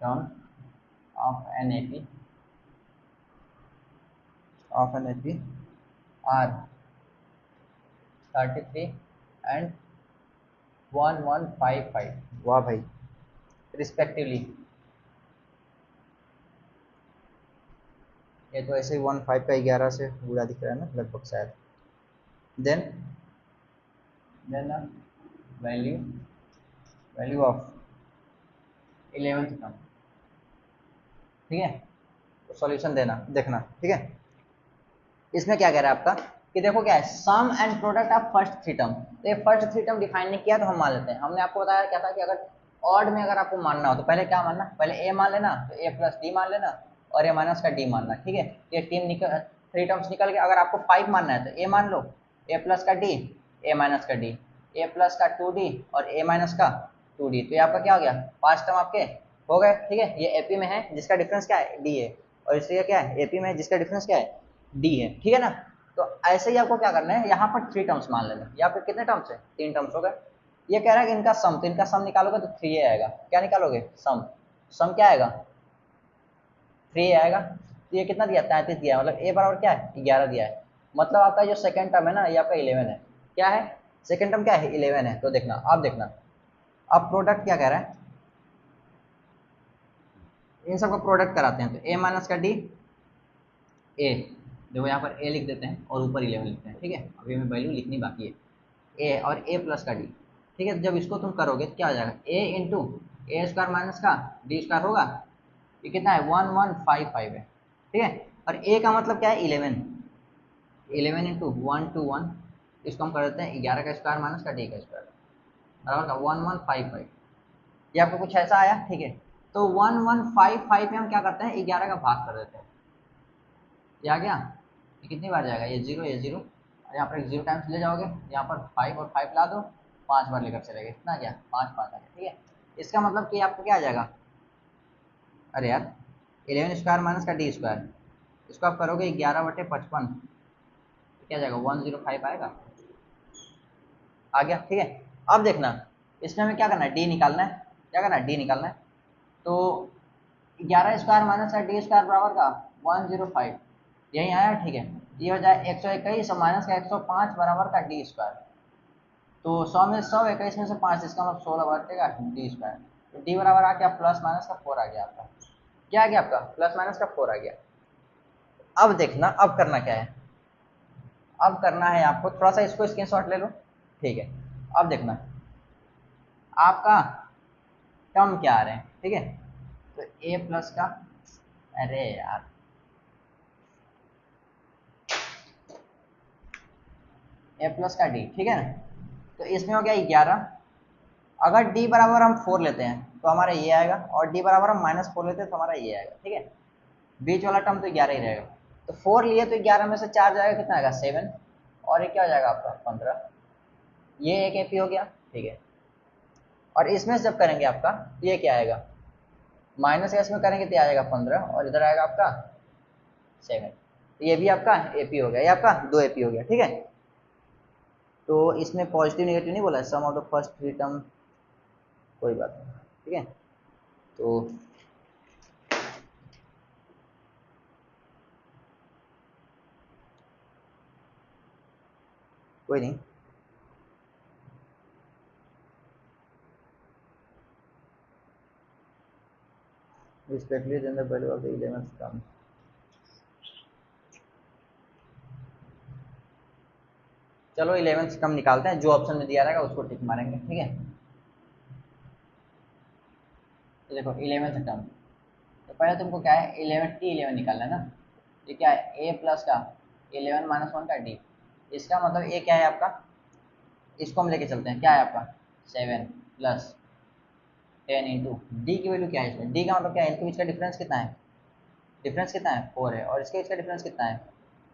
term of an AP, of an AP are 33 and 1155, वाह भाई, रिस्पेक्टिवली। ये तो ऐसे ही 15 का 11 से बुरा दिख रहा है ना लगभग शायद। Then value value of 11th term, ठीक है। तो सॉल्यूशन देना देखना, ठीक है। इसमें क्या कह रहा है आपका कि देखो क्या है, sum and product of first three term. तो ये फर्स्ट थ्री टर्म डिफाइन नहीं किया तो हम मान लेते हैं। हमने आपको बताया क्या था कि अगर ऑड में अगर आपको मानना हो तो पहले क्या मानना, पहले ए मान लेना, तो ए प्लस डी मान लेना और ए माइनस का डी मानना, ठीक है। ये तीन निकल, थ्री टर्म्स निकल के अगर आपको 5 मानना है तो ए मान लो, ए प्लस का डी, ए माइनस का डी, ए प्लस का 2d और ए माइनस का 2d। तो ये आपका क्या हो गया, 5 टर्म आपके हो गए, ठीक है। ये एपी में है जिसका डिफरेंस क्या है, डी है, और इसलिए क्या है, एपी में है जिसका डिफरेंस क्या है, डी है, ठीक है ना। तो ऐसे ही आपको क्या करना है, यहाँ पर 3 टर्म्स मान लेना, यहाँ पर कितने टर्म्स है, 3 टर्म्स हो गए। ये कह रहा है कि इनका सम, तो इनका सम निकालोगे तो 3 आएगा। क्या निकालोगे, सम, सम क्या आएगा, 3 आएगा। तो ये कितना दिया, 33 दिया है, मतलब ए बराबर क्या है, 11 दिया है। मतलब आपका जो सेकंड टर्म है ना, ये आपका 11 है। क्या है, सेकंड टर्म क्या है, 11 है। तो देखना, आप देखना, अब प्रोडक्ट क्या कह रहा है, इन सबका प्रोडक्ट कराते हैं। तो ए माइनस का डी, ए, देखो यहाँ पर ए लिख देते हैं और ऊपर 11 लिखते हैं, ठीक है। अभी हमें वैल्यू लिखनी बाकी है, ए और ए प्लस का डी, ठीक है। जब इसको तुम करोगे तो क्या हो जाएगा, ए इंटू ए स्क्वायर माइनस का डी स्क्वायर होगा। ये कितना है, 1155 है, ठीक है। और ए का मतलब क्या है, 11, 11 इंटू 121, इसको हम कर देते हैं 11 का स्क्वायर माइनस का डी का स्क्वायर, बराबर का 1155। ये आपको कुछ ऐसा आया, ठीक है। तो 1155 में हम क्या करते हैं, 11 का भाग कर देते हैं, ये आ गया। ये कितनी बार जाएगा, ये जीरो, ये जीरो, और यहाँ पर एक जीरो टाइम्स ले जाओगे, यहाँ पर 5 और 5 ला दो, 5 बार लेकर चलेगा, इतना क्या, 5 5 आ गया, ठीक है। इसका मतलब कि आपको क्या आ जाएगा, अरे यार, 11 स्क्वायर माइनस का डी स्क्वायर, इसको आप करोगे 11/55, तो क्या जाएगा, 105 आएगा, आ गया, ठीक है। अब देखना, इसमें हमें क्या करना है, डी निकालना है। क्या करना है, डी निकालना है। तो 11 स्क्वायर माइनस का डी स्क्वायर बराबर का 105, यही आया, ठीक है। ये हो जाए 121 और माइनस का 105 बराबर का डी स्क्वायर। तो 100 में 100, 21 में से 5, इसका मतलब 16 बचेगा डी स्क्वायर। तो डी बराबर आ गया प्लस माइनस का 4 आ गया आपका। क्या आ गया आपका, प्लस माइनस का 4 आ गया। अब देखना, अब करना क्या है, अब करना है आपको थोड़ा सा इसको स्क्रीनशॉट ले लो, ठीक है। अब देखना आपका टर्म क्या आ रहे हैं, ठीक है। तो ए प्लस का, अरे यार, ए प्लस का डी, ठीक है ना। तो इसमें हो गया 11। अगर डी बराबर हम 4 लेते हैं तो हमारा ये आएगा, और डी बराबर हम -4 लेते हैं तो हमारा ये आएगा, ठीक है। बीच वाला टर्म तो 11 ही रहेगा। तो 4 लिए तो 11 में से 4 जाएगा, कितना आएगा, 7, और ये क्या हो जाएगा आपका 15। ये एक एपी हो गया, ठीक है। और इसमें से जब करेंगे आपका तो ये क्या आएगा, माइनस एस में करेंगे तो आ जाएगा 15, और इधर आएगा आपका 7। तो ये भी आपका एपी हो गया, ये आपका 2 एपी हो गया, ठीक है। तो इसमें पॉजिटिव नेगेटिव नहीं बोला है, sum of the first three term, कोई बात नहीं, ठीक है। तो कोई नहीं, respectively then the value of the 11th term। चलो 11th टर्म निकालते हैं, जो ऑप्शन में दिया रहेगा उसको टिक मारेंगे, ठीक है। तो देखो 11th टर्म, तो पहले तुमको क्या है, 11 टी 11 निकालना है ना। ये क्या है, ए प्लस का, 11 माइनस 1 का डी। इसका मतलब ये क्या है आपका, इसको हम लेके चलते हैं, क्या है आपका 7 प्लस 10 इंटू डी की वैल्यू क्या है इसमें, डी का मतलब क्या है, इनके बीच का डिफरेंस कितना है, डिफरेंस कितना है 4 है, और इसके बीच का डिफरेंस कितना है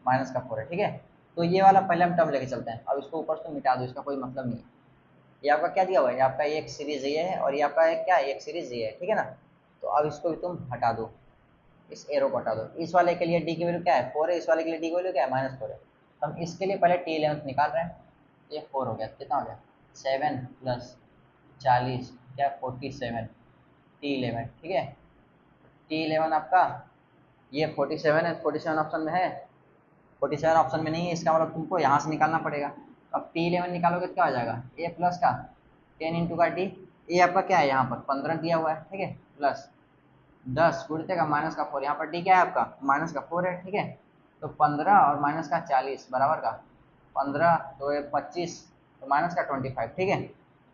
माइनस का 4 है, ठीक है। तो ये वाला पहले हम टर्म लेके चलते हैं, अब इसको ऊपर से मिटा दो, इसका कोई मतलब नहीं है। ये आपका क्या दिया हुआ है, ये आपका एक सीरीज ये है और ये आपका एक क्या है, एक सीरीज ये है, ठीक है ना। तो अब इसको भी तुम हटा दो, इस एरो को हटा दो। इस वाले के लिए डी की वैल्यू क्या है 4 है, इस वाले के लिए डी की वैल्यू क्या है -4 है। तो हम इसके लिए पहले T11 निकाल रहे हैं। ये 4 हो गया, कितना हो गया 7 प्लस 40 क्या 47 T11, ठीक है। T11 आपका ये 47 है, 47 ऑप्शन में है, 47 ऑप्शन में नहीं है, इसका मतलब तुमको यहाँ से निकालना पड़ेगा। अब T11 निकालोगे तो क्या हो जाएगा, ए प्लस का 10 इंटू का डी, ये आपका क्या है यहाँ पर 15 दिया हुआ है, ठीक है, प्लस 10 गुणित का माइनस का 4, यहाँ पर डी क्या है आपका माइनस का 4 है, ठीक है। तो 15 और माइनस का 40 बराबर का 15, तो ये 25, तो माइनस का 25, ठीक है।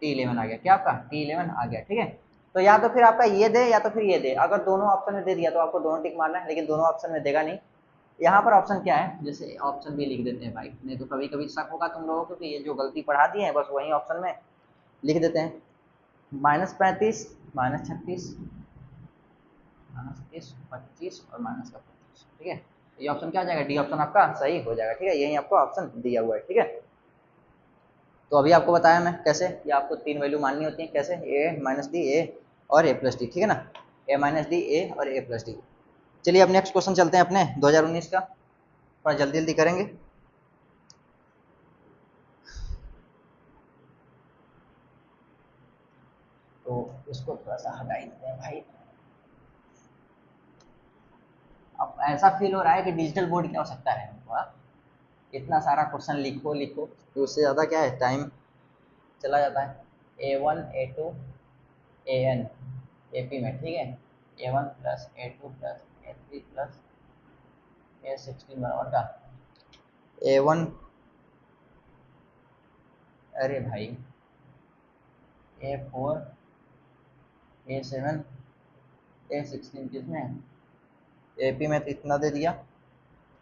T11 आ गया, क्या आपका T11 आ गया, ठीक है। तो या तो फिर आपका ये दे या तो फिर ये दे, अगर दोनों ऑप्शन में दे दिया तो आपको दोनों टिक मारना है, लेकिन दोनों ऑप्शन में देगा नहीं। यहाँ पर ऑप्शन क्या है, जैसे ऑप्शन भी लिख देते हैं भाई, नहीं तो कभी कभी शक होगा तुम लोगों को कि ये जो गलती पढ़ा दी है बस वही ऑप्शन में लिख देते हैं। -35 -36 -30 25 और माइनस का 25, ठीक है। ये ऑप्शन क्या आ जाएगा, डी ऑप्शन आपका सही हो जाएगा, ठीक है। यही आपको ऑप्शन दिया हुआ है, ठीक है। तो अभी आपको बताया मैं कैसे, ये आपको 3 वैल्यू माननी होती है, कैसे ए माइनस डी ए और ए प्लस डी, ठीक है ना, ए माइनस डी ए और ए प्लस डी। चलिए अब नेक्स्ट क्वेश्चन चलते हैं अपने 2019 का, थोड़ा जल्दी जल्दी करेंगे। तो इसको थोड़ा सा हटा ही देते हैं भाई। अब ऐसा फील हो रहा है कि डिजिटल बोर्ड क्या हो सकता है, इतना सारा क्वेश्चन लिखो लिखो, तो उससे ज़्यादा क्या है टाइम चला जाता है। A1 A2 AN AP में, ठीक है, A1 plus A2 plus A3 plus A16 बराबर का A1, अरे भाई A4 A7 A16 किसमें है, AP में तो इतना दे दिया,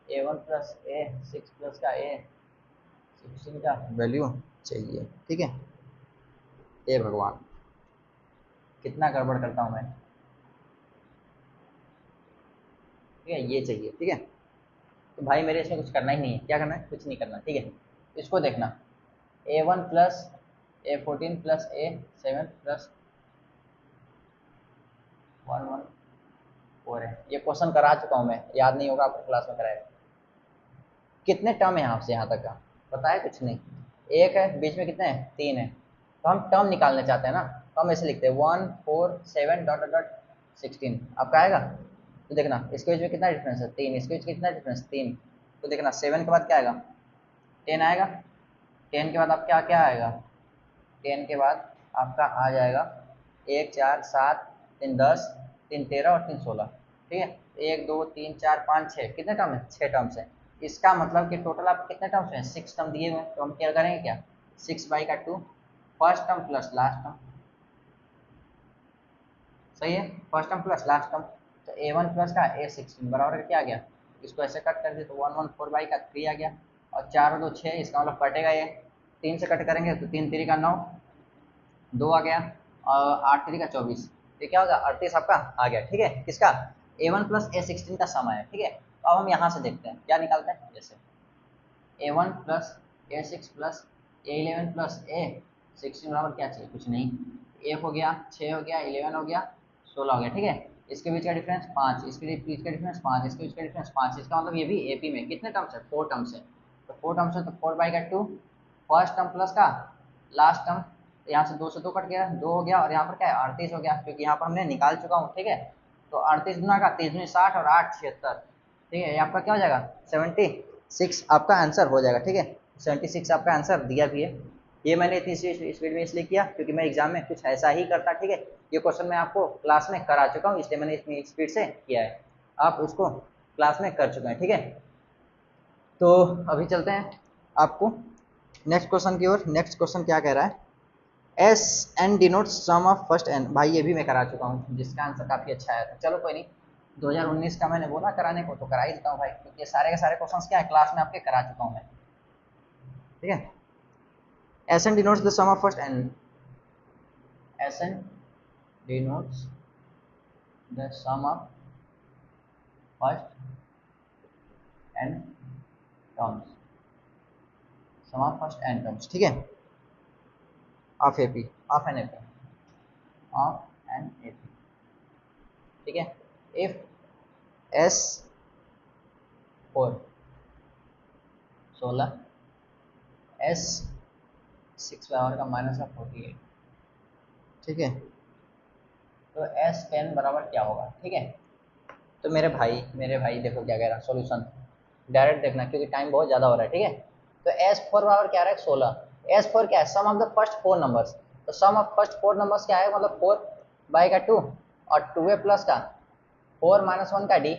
A1 प्लस A6 प्लस का A16 का वैल्यू चाहिए, ठीक है। ए भगवान कितना गड़बड़ करता हूँ मैं, ठीक है, ये चाहिए, ठीक है। तो भाई मेरे इसमें कुछ करना ही नहीं है, क्या करना है, कुछ नहीं करना, ठीक है। इसको देखना A1 plus A14 plus A7 plus 114 है, ये क्वेश्चन करा चुका हूँ मैं, याद नहीं होगा आपको, क्लास में कराया। कितने टर्म है यहाँ से यहाँ तक का पता है, कुछ नहीं, एक है बीच में, कितने हैं 3 है। तो हम टर्म निकालना चाहते हैं ना, तो हम ऐसे लिखते हैं 1 4 7 डॉट डॉट 16, आपका आएगा। तो देखना इसके बीच में कितना डिफरेंस है 3, इसके बीच कितना डिफरेंस 3, तो देखना 7 के बाद क्या आएगा 10 आएगा, 10 के बाद आप क्या क्या आएगा, 10 के बाद आपका आ जाएगा 1 4 7 3 10 3 13 और 3 16, ठीक है। 1 2 3 4 5 6, कितने टर्म है 6 टर्म्स है। इसका मतलब कि टोटल आप कितने टर्म्स हैं 6 टर्म दिए हुए हैं, तो हम क्या करेंगे, क्या 6/2 first term plus last term, सही है, first term plus last term. तो A1 प्लस का A16 बराबर क्या आ गया, इसको ऐसे कट कर दिए तो 114/3 आ गया, और 4 और 2 6, इसका मतलब कटेगा ये, 3 से कट करेंगे तो 3 3 का 9, 2 आ गया, और 8 3 का 24, ये क्या होगा 38 आपका आ गया, ठीक है। किसका A1 प्लस A16 का सम आया, ठीक है। तो अब हम यहाँ से देखते हैं क्या निकालते हैं, जैसे A1 plus A6 plus A11 plus A16 बराबर क्या चाहिए, कुछ नहीं, 1 हो गया, 6 हो गया, 11 हो गया, 16 हो गया, ठीक है। इसके बीच का डिफरेंस 5, इसके बीच का डिफरेंस 5, इसके बीच का डिफरेंस 5, इसका मतलब ये भी AP में कितने टर्म्स है 4 टर्म्स है, तो 4 टर्म्स है तो 4/2 फर्स्ट टर्म प्लस का लास्ट टर्म, यहाँ से 2 से 2 कट गया, 2 हो गया, और यहाँ पर क्या है 38 हो गया, क्योंकि यहाँ पर हमने निकाल चुका हूँ, ठीक है। तो 38 गुना का 3 दूनी 60 और 8 76, ठीक है, ये आपका क्या हो जाएगा 76 आपका आंसर हो जाएगा, ठीक है। 76 आपका आंसर दिया भी है। ये मैंने इतनी स्पीड में इसलिए किया क्योंकि मैं एग्जाम में कुछ ऐसा ही करता, ठीक है। ये क्वेश्चन मैं आपको क्लास में करा चुका हूँ, इसलिए मैंने इतनी स्पीड से किया है, आप उसको क्लास में कर चुके हैं, ठीक है। तो अभी चलते हैं आपको नेक्स्ट क्वेश्चन की ओर। नेक्स्ट क्वेश्चन क्या कह रहा है, S n denote sum of first n, भाई ये भी मैं करा चुका हूँ, जिसका आंसर काफ़ी अच्छा आया था, चलो कोई नहीं, 2019 का मैंने बोला कराने को, तो करा ही देता हूँ भाई, क्योंकि ये सारे के सारे क्वेश्चंस क्या है क्लास में आपके करा चुका हूँ मैं, ठीक है। Sn denotes the sum of first n. Sn denotes the sum of first n terms. Sum of first n terms, ठीक है, of AP, of an AP, of an AP, ठीक है। If S 4 16, S 6 पावर का minus का 48, ठीक है, तो S 10 बराबर क्या होगा, ठीक है। तो मेरे भाई देखो क्या कह रहा है, सॉल्यूशन डायरेक्ट देखना क्योंकि टाइम बहुत ज़्यादा हो रहा है, ठीक है। तो S4 बराबर क्या रहा है 16, S4 क्या है, sum of the first 4 numbers, तो सम ऑफ फर्स्ट 4 नंबर्स क्या है, मतलब 4 बाई का 2 और 2a प्लस का 4 माइनस 1 का d,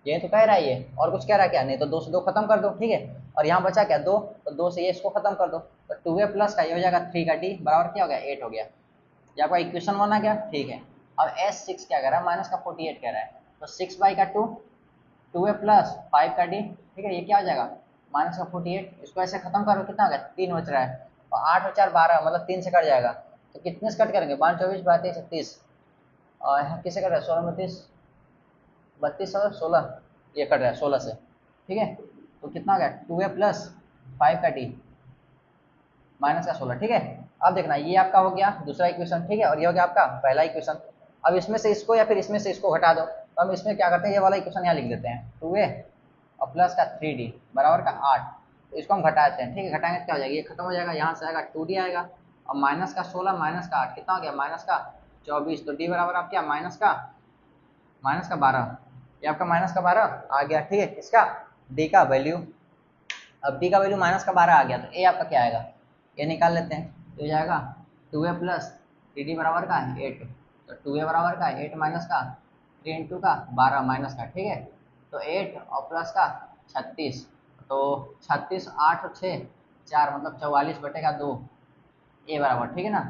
ये तो कह रहा है ये, और कुछ कह रहा है क्या, नहीं तो 2 से 2 खत्म कर दो, ठीक है। और यहाँ बचा क्या 2, तो 2 से ये इसको खत्म कर दो, तो 2a प्लस का ये हो जाएगा 3 का d बराबर क्या हो गया 8 हो गया, ये आपका इक्वेशन 1 आ गया, ठीक है। अब S6 क्या कह रहा है, माइनस का 48 कह रहा है, तो 6 बाई का 2 2a प्लस 5 का d, ठीक है, ये क्या हो जाएगा माइनस का 48, इसको ऐसे खत्म करो, कितना हो गया 3 बच रहा है, और 8 और 4 12, मतलब 3 से कट जाएगा, तो कितने से कट करेंगे 5 24 32 36, और यहाँ किससे कट रहा है 16 32 32 और 16, ये कट रहा है 16 से, ठीक है। तो कितना हो गया 2a प्लस 5 का d माइनस का 16, ठीक है। अब देखना ये आपका हो गया दूसरा इक्वेशन, ठीक है, और ये हो गया आपका पहला इक्वेशन। अब इसमें से इसको या फिर इसमें से इसको घटा दो, तो हम इसमें क्या करते हैं, ये वाला इक्वेशन यहाँ लिख देते हैं 2a और प्लस का 3d बराबर का 8, तो इसको हम घटा देते हैं, ठीक है। घटाएंगे तो क्या हो जाएगा, ये खत्म हो जाएगा, यहाँ से आएगा 2d आएगा, और माइनस का 16 माइनस का 8 कितना हो गया माइनस का 24, तो d बराबर आप क्या माइनस का 12, ये आपका माइनस का 12 आ गया, ठीक है, इसका d का वैल्यू। अब d का वैल्यू माइनस का 12 आ गया, तो a आपका क्या आएगा, ये निकाल लेते हैं, तो हो जाएगा 2a प्लस 3d बराबर का 8, तो 2a बराबर का 8 माइनस का 3 इंटू का 12 माइनस का, ठीक है, तो 8 और प्लस का 36, तो 36 8 और 6 4, मतलब 44 बटेगा 2 a बराबर, ठीक है ना,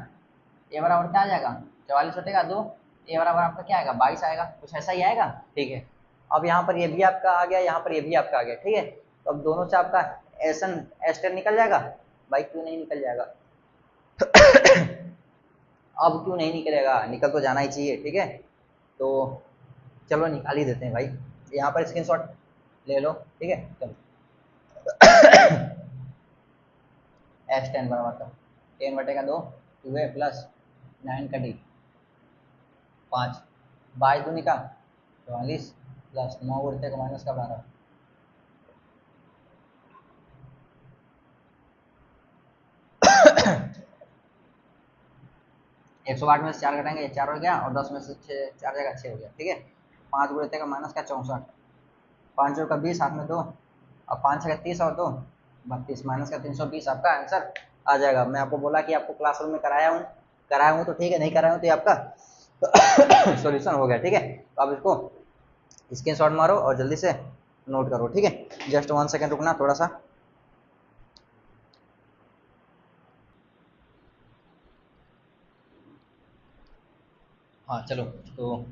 a बराबर क्या आ जाएगा 44 बटेगा 2, a बराबर आपका क्या आएगा 22 आएगा, कुछ ऐसा ही आएगा, ठीक है। अब यहाँ पर ये भी आपका आ गया, यहाँ पर ये भी आपका आ गया, ठीक है। तो अब दोनों से आपका S10 निकल जाएगा भाई, क्यों नहीं निकल जाएगा अब क्यों नहीं निकलेगा, निकल तो जाना ही चाहिए, ठीक है। तो चलो निकाल ही देते हैं भाई, यहाँ पर स्क्रीनशॉट ले लो, ठीक है, चलो S10 बराबर का 10 बटेगा 2 2a प्लस 9 का d 5 बाई दूनी का 44 प्लस 9 बटे का माइनस का 12, 108 में से 4 घटाएंगे, ये 4 हो गया, और 10 में से 6 4 जगह 6 हो गया, ठीक है। 5 गुणित का माइनस का 64, 5 का 20 हाथ में 2, और 5 का 30 और 2 32 माइनस का 320 आपका आंसर आ जाएगा। मैं आपको बोला कि आपको क्लासरूम में कराया हूँ तो ठीक है, नहीं कराया हूँ तो ये आपका सॉल्यूशन हो गया, ठीक है। तो आप इसको स्क्रीनशॉट मारो और जल्दी से नोट करो, ठीक है। जस्ट 1 सेकेंड रुकना थोड़ा सा। हाँ चलो, तो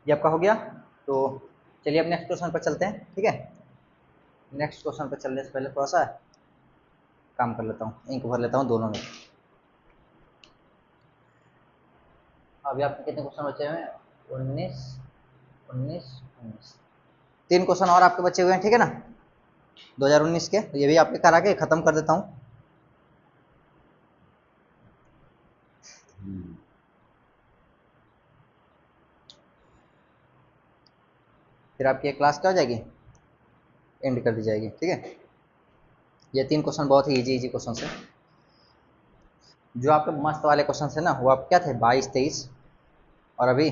ये आपका हो गया, तो चलिए अब नेक्स्ट क्वेश्चन पर चलते हैं, ठीक है। नेक्स्ट क्वेश्चन पर चलने से पहले थोड़ा सा काम कर लेता हूँ, इंक भर लेता हूँ दोनों में। अभी आपके कितने क्वेश्चन बचे हुए हैं 19 19 19, 3 क्वेश्चन और आपके बचे हुए हैं, ठीक है ना 2019 के, तो ये भी आपके करा के खत्म कर देता हूँ। फिर आपकी क्लास क्या हो जाएगी, एंड कर दी जाएगी, ठीक है। ये 3 क्वेश्चन बहुत ही इजी क्वेश्चन है। जो आपके मस्त वाले क्वेश्चन है ना, वो आप क्या थे 22 23, और अभी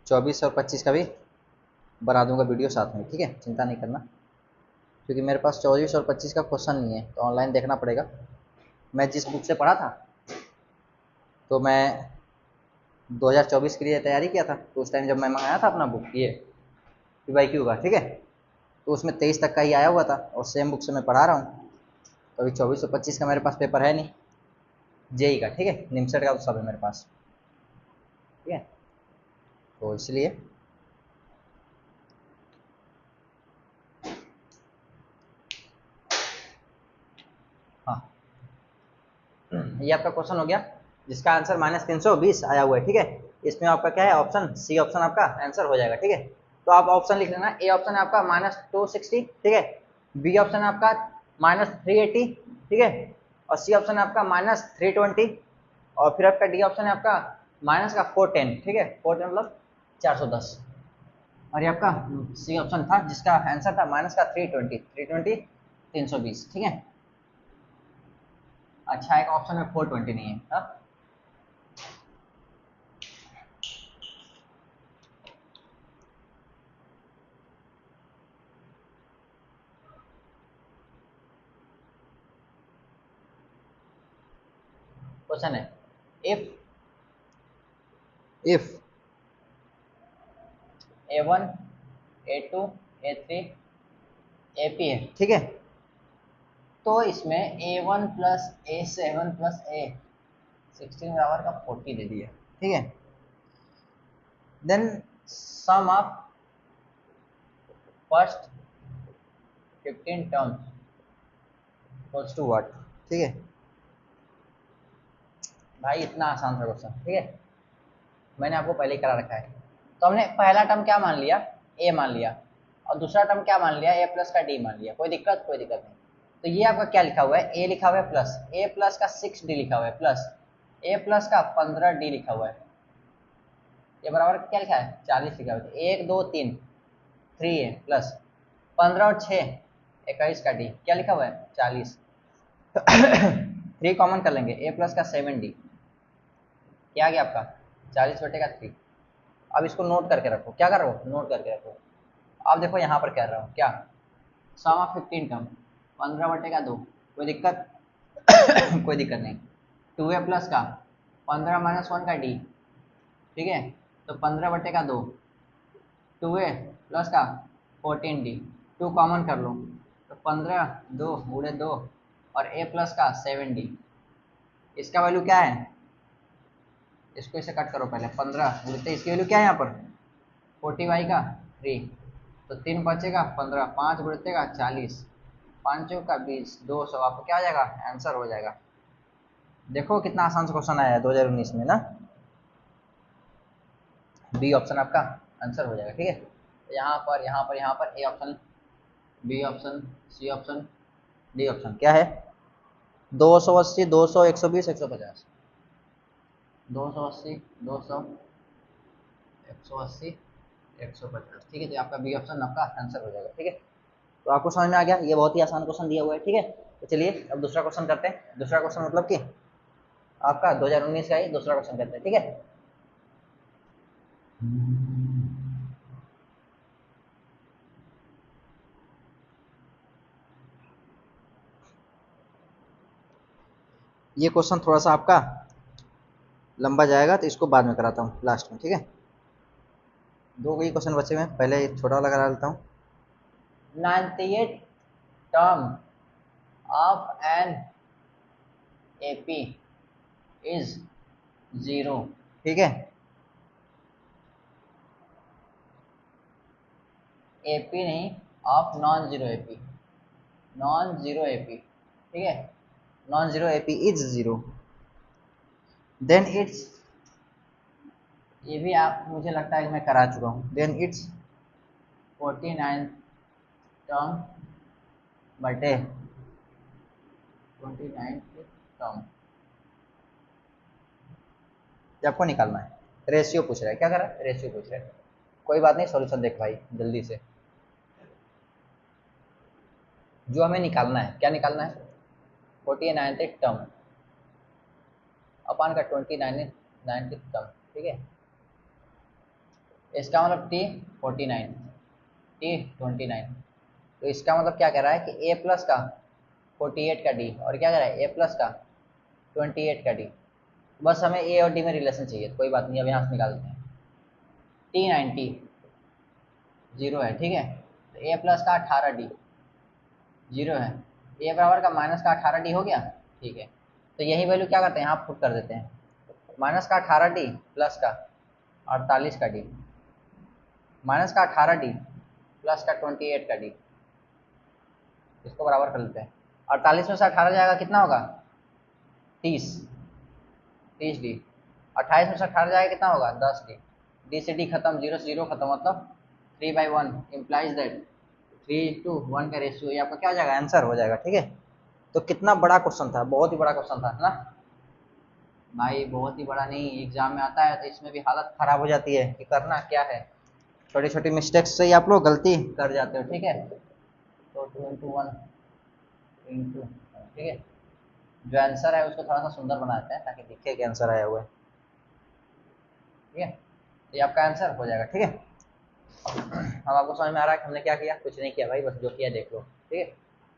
24 और 25 का भी बना दूंगा वीडियो साथ में, ठीक है, चिंता नहीं करना। क्योंकि मेरे पास 24 और 25 का क्वेश्चन नहीं है, तो ऑनलाइन देखना पड़ेगा। मैं जिस बुक से पढ़ा था, तो मैं 2024 के लिए तैयारी किया था, तो उस टाइम जब मैं मंगाया था अपना बुक ये PYQ का, ठीक है, तो उसमें 23 तक का ही आया हुआ था, और सेम बुक से मैं पढ़ा रहा हूँ। तो अभी 24 और 25 का मेरे पास पेपर है नहीं, JEE का, ठीक है, निमसेट का सब है मेरे पास। ठीक है, तो इसलिए हाँ, ये आपका क्वेश्चन हो गया जिसका आंसर -320 आया हुआ है। ठीक है, इसमें आपका क्या है, ऑप्शन सी ऑप्शन आपका आंसर हो जाएगा। ठीक है, तो आप ऑप्शन लिख लेना, ए ऑप्शन है आपका -260, ठीक है, बी ऑप्शन है आपका -380, ठीक है, और सी ऑप्शन है आपका -320, और फिर आपका डी ऑप्शन है आपका माइनस का 410, ठीक है, 410 मतलब 410, और ये आपका सी ऑप्शन था जिसका आंसर था माइनस का 320, 320, ठीक है। अच्छा, एक ऑप्शन में 420 नहीं है। हाँ, क्वेश्चन है if A1 A2 A3 AP है, ठीक है, तो इसमें A1 plus A7 plus A16 बराबर का 40 दे दिया, ठीक है। Then sum of first 15 terms equals to what, ठीक है। भाई इतना आसान था क्वेश्चन, ठीक है, मैंने आपको पहले ही करा रखा है। तो हमने पहला टर्म क्या मान लिया, ए मान लिया, और दूसरा टर्म क्या मान लिया, ए प्लस का डी मान लिया। कोई दिक्कत नहीं। तो ये आपका क्या लिखा हुआ है, ए लिखा हुआ है प्लस, ए प्लस का 6 डी लिखा हुआ है प्लस ए प्लस का 15 डी लिखा हुआ है। ये बराबर क्या लिखा है, 40 लिखा हुआ है। 1 2 3 3 ए प्लस 15 और 6 21 का डी क्या लिखा हुआ है, 40। 3 कॉमन कर लेंगे, ए प्लस का 7 डी क्या आ गया आपका 40 बटे का 3। अब इसको नोट करके रखो, क्या कर रहे हो, नोट करके रखो। अब देखो यहाँ पर कह रहा हूँ क्या, सम ऑफ 15 टर्म 15 बटे का 2, कोई दिक्कत कोई दिक्कत नहीं। 2a प्लस का 15 माइनस 1 का डी, ठीक है, तो 15 बटे का 2, 2a प्लस का 14 डी, 2 कॉमन कर लो, तो 15 2 गुणे 2 और a प्लस का 7 डी, इसका वैल्यू क्या है, इसको इसे कट करो पहले, 15 गुणित इसकी वैल्यू क्या है यहाँ पर 40y का 3, तो 3 बचेगा 15, 5 गुणित का 40, 5 का 20, 200, आपको क्या आ जाएगा, आंसर हो जाएगा। देखो कितना आसान सा क्वेश्चन आया है 2019 में ना, बी ऑप्शन आपका आंसर हो जाएगा। ठीक है, यहाँ पर A option, B option, C option, D option क्या है, 280, 200, 120, 150, 280, 200, 180, 150, ठीक है, तो आपका बी ऑप्शन आपका आंसर हो जाएगा। ठीक है, तो आपको समझ में आ गया, ये बहुत ही आसान क्वेश्चन दिया हुआ है। ठीक है, तो चलिए अब दूसरा क्वेश्चन करते हैं। दूसरा क्वेश्चन मतलब कि आपका 2019 का ही दूसरा क्वेश्चन करते हैं। ठीक है, ये क्वेश्चन थोड़ा सा आपका लंबा जाएगा, तो इसको बाद में कराता हूँ लास्ट में। ठीक है, 2 ही क्वेश्चन बचे हुए हैं, पहले छोटा वाला करा लेता हूँ। 98 term of an AP is 0, ठीक है, एपी नहीं, of non zero AP, non zero AP, ठीक है, non zero AP is 0, then it's, ये भी आप मुझे लगता है मैं करा चुका हूँ, देन इट्स 49 टर्म बटे 29 टर्म, आपको निकालना है। रेशियो पूछ रहा है, क्या कर रहा है, रेशियो पूछ रहा है। कोई बात नहीं, सॉल्यूशन देख भाई जल्दी से। जो हमें निकालना है, क्या निकालना है, 49 टर्म अपान का 29 टर्म, ठीक है, इसका मतलब टी 49 टी 29, तो इसका मतलब क्या कह रहा है कि ए प्लस का 48 का डी, और क्या कह रहा है ए प्लस का 28 का डी। बस हमें ए और डी में रिलेशन चाहिए, कोई बात नहीं, अब यहाँ से निकाल देते हैं। टी 90 0 है, ठीक है, तो ए प्लस का 18 डी 0 है, ए बराबर का माइनस का 18 डी हो गया, ठीक है, तो यही वैल्यू क्या करते हैं यहाँ पुट कर देते हैं, माइनस का 18 डी प्लस का 48 का डी माइनस का 18 डी प्लस का 28 का डी, इसको बराबर कर लेते हैं। 48 में से 18 जाएगा कितना होगा 30 डी। 28 में से 18 जाएगा कितना होगा 10 डी। डी से डी खत्म, 0 से 0 खत्म, मतलब 3/1 इम्प्लाइज दैट 3:1 का रेशियो, ये आपका क्या हो जाएगा आंसर हो जाएगा। ठीक है, तो कितना बड़ा क्वेश्चन था, बहुत ही बड़ा क्वेश्चन था, है ना भाई, बहुत ही बड़ा नहीं, एग्जाम में आता है तो इसमें भी हालत खराब हो जाती है कि करना क्या है, छोटी छोटी मिस्टेक्स से ही आप लोग गलती कर जाते हो। ठीक है, तो 2 into 1 into, ठीक है, जो आंसर है उसको थोड़ा सा सुंदर बना देते हैं ताकि दिखे कि आंसर आया हुआ है। ठीक है, तो ये आपका आंसर हो जाएगा। ठीक है, अब आपको समझ में आ रहा है कि हमने क्या किया, कुछ नहीं किया भाई, बस जो किया देख लो। ठीक है,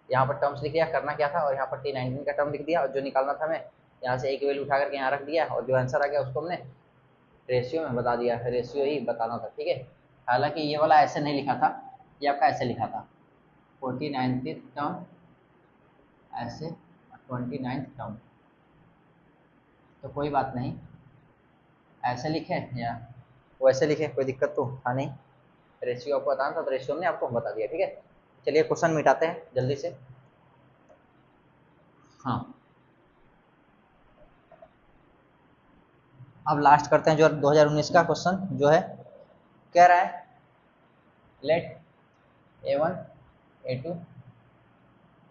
यहाँ पर टर्म्स लिख दिया, करना क्या था, और यहाँ पर T19 का टर्म लिख दिया, और जो निकालना था हमें यहाँ से एक वैल्यू उठा करके यहाँ रख दिया, और जो आंसर आ गया उसको हमने रेशियो में बता दिया, रेशियो ही बताना था। ठीक है, हालांकि ये वाला ऐसे नहीं लिखा था, ये आपका ऐसे लिखा था 49th टर्म ऐसे 29th टर्म, तो कोई बात नहीं, ऐसे लिखे या वैसे लिखे कोई दिक्कत तो था नहीं, रेशियो आपको बताना था तो रेशियो ने आपको बता दिया। ठीक है, चलिए क्वेश्चन मिटाते हैं जल्दी से। हाँ, अब लास्ट करते हैं जो 2019 का क्वेश्चन जो है, कह रहा है लेट A1 A2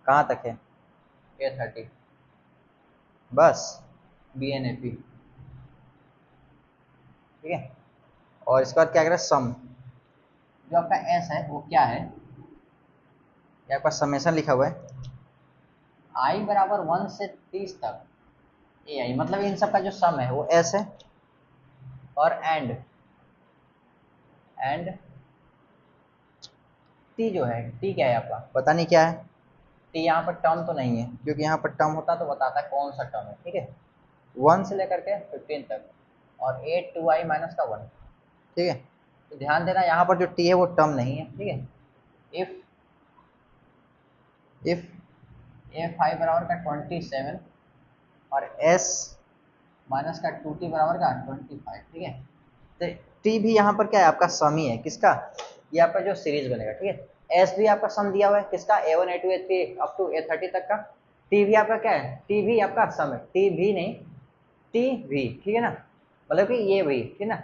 कहाँ तक है A30 बस BNAP। ठीक है, और इसके बाद क्या करें सम, जो आपका S है वो क्या है, आपके पास समेशन लिखा हुआ है I बराबर 1 से 30 तक AI, मतलब इन सब का जो सम है वो S है, और एंड T जो है, T क्या है आपका पता नहीं क्या है, T यहाँ पर टर्म तो नहीं है, क्योंकि यहाँ पर टर्म होता तो बताता है कौन सा टर्म है। ठीक है, 1 से लेकर के 15 तक, और 8 2i माइनस का 1। ठीक है, तो ध्यान देना यहाँ पर जो T है वो टर्म नहीं है। ठीक है, इफ A5 बराबर का 27 और S माइनस का 2T बराबर का 25। ठीक है, तो T भी यहाँ पर क्या है आपका सम ही है, किसका, ये आपका जो सीरीज बनेगा। ठीक है, S भी आपका सम दिया हुआ है किसका A1 A2 A3 up to A30 तक का, T भी आपका क्या है, T भी आपका सम है, T भी नहीं T भी। ठीक है ना, मतलब कि ये भी, ठीक है ना,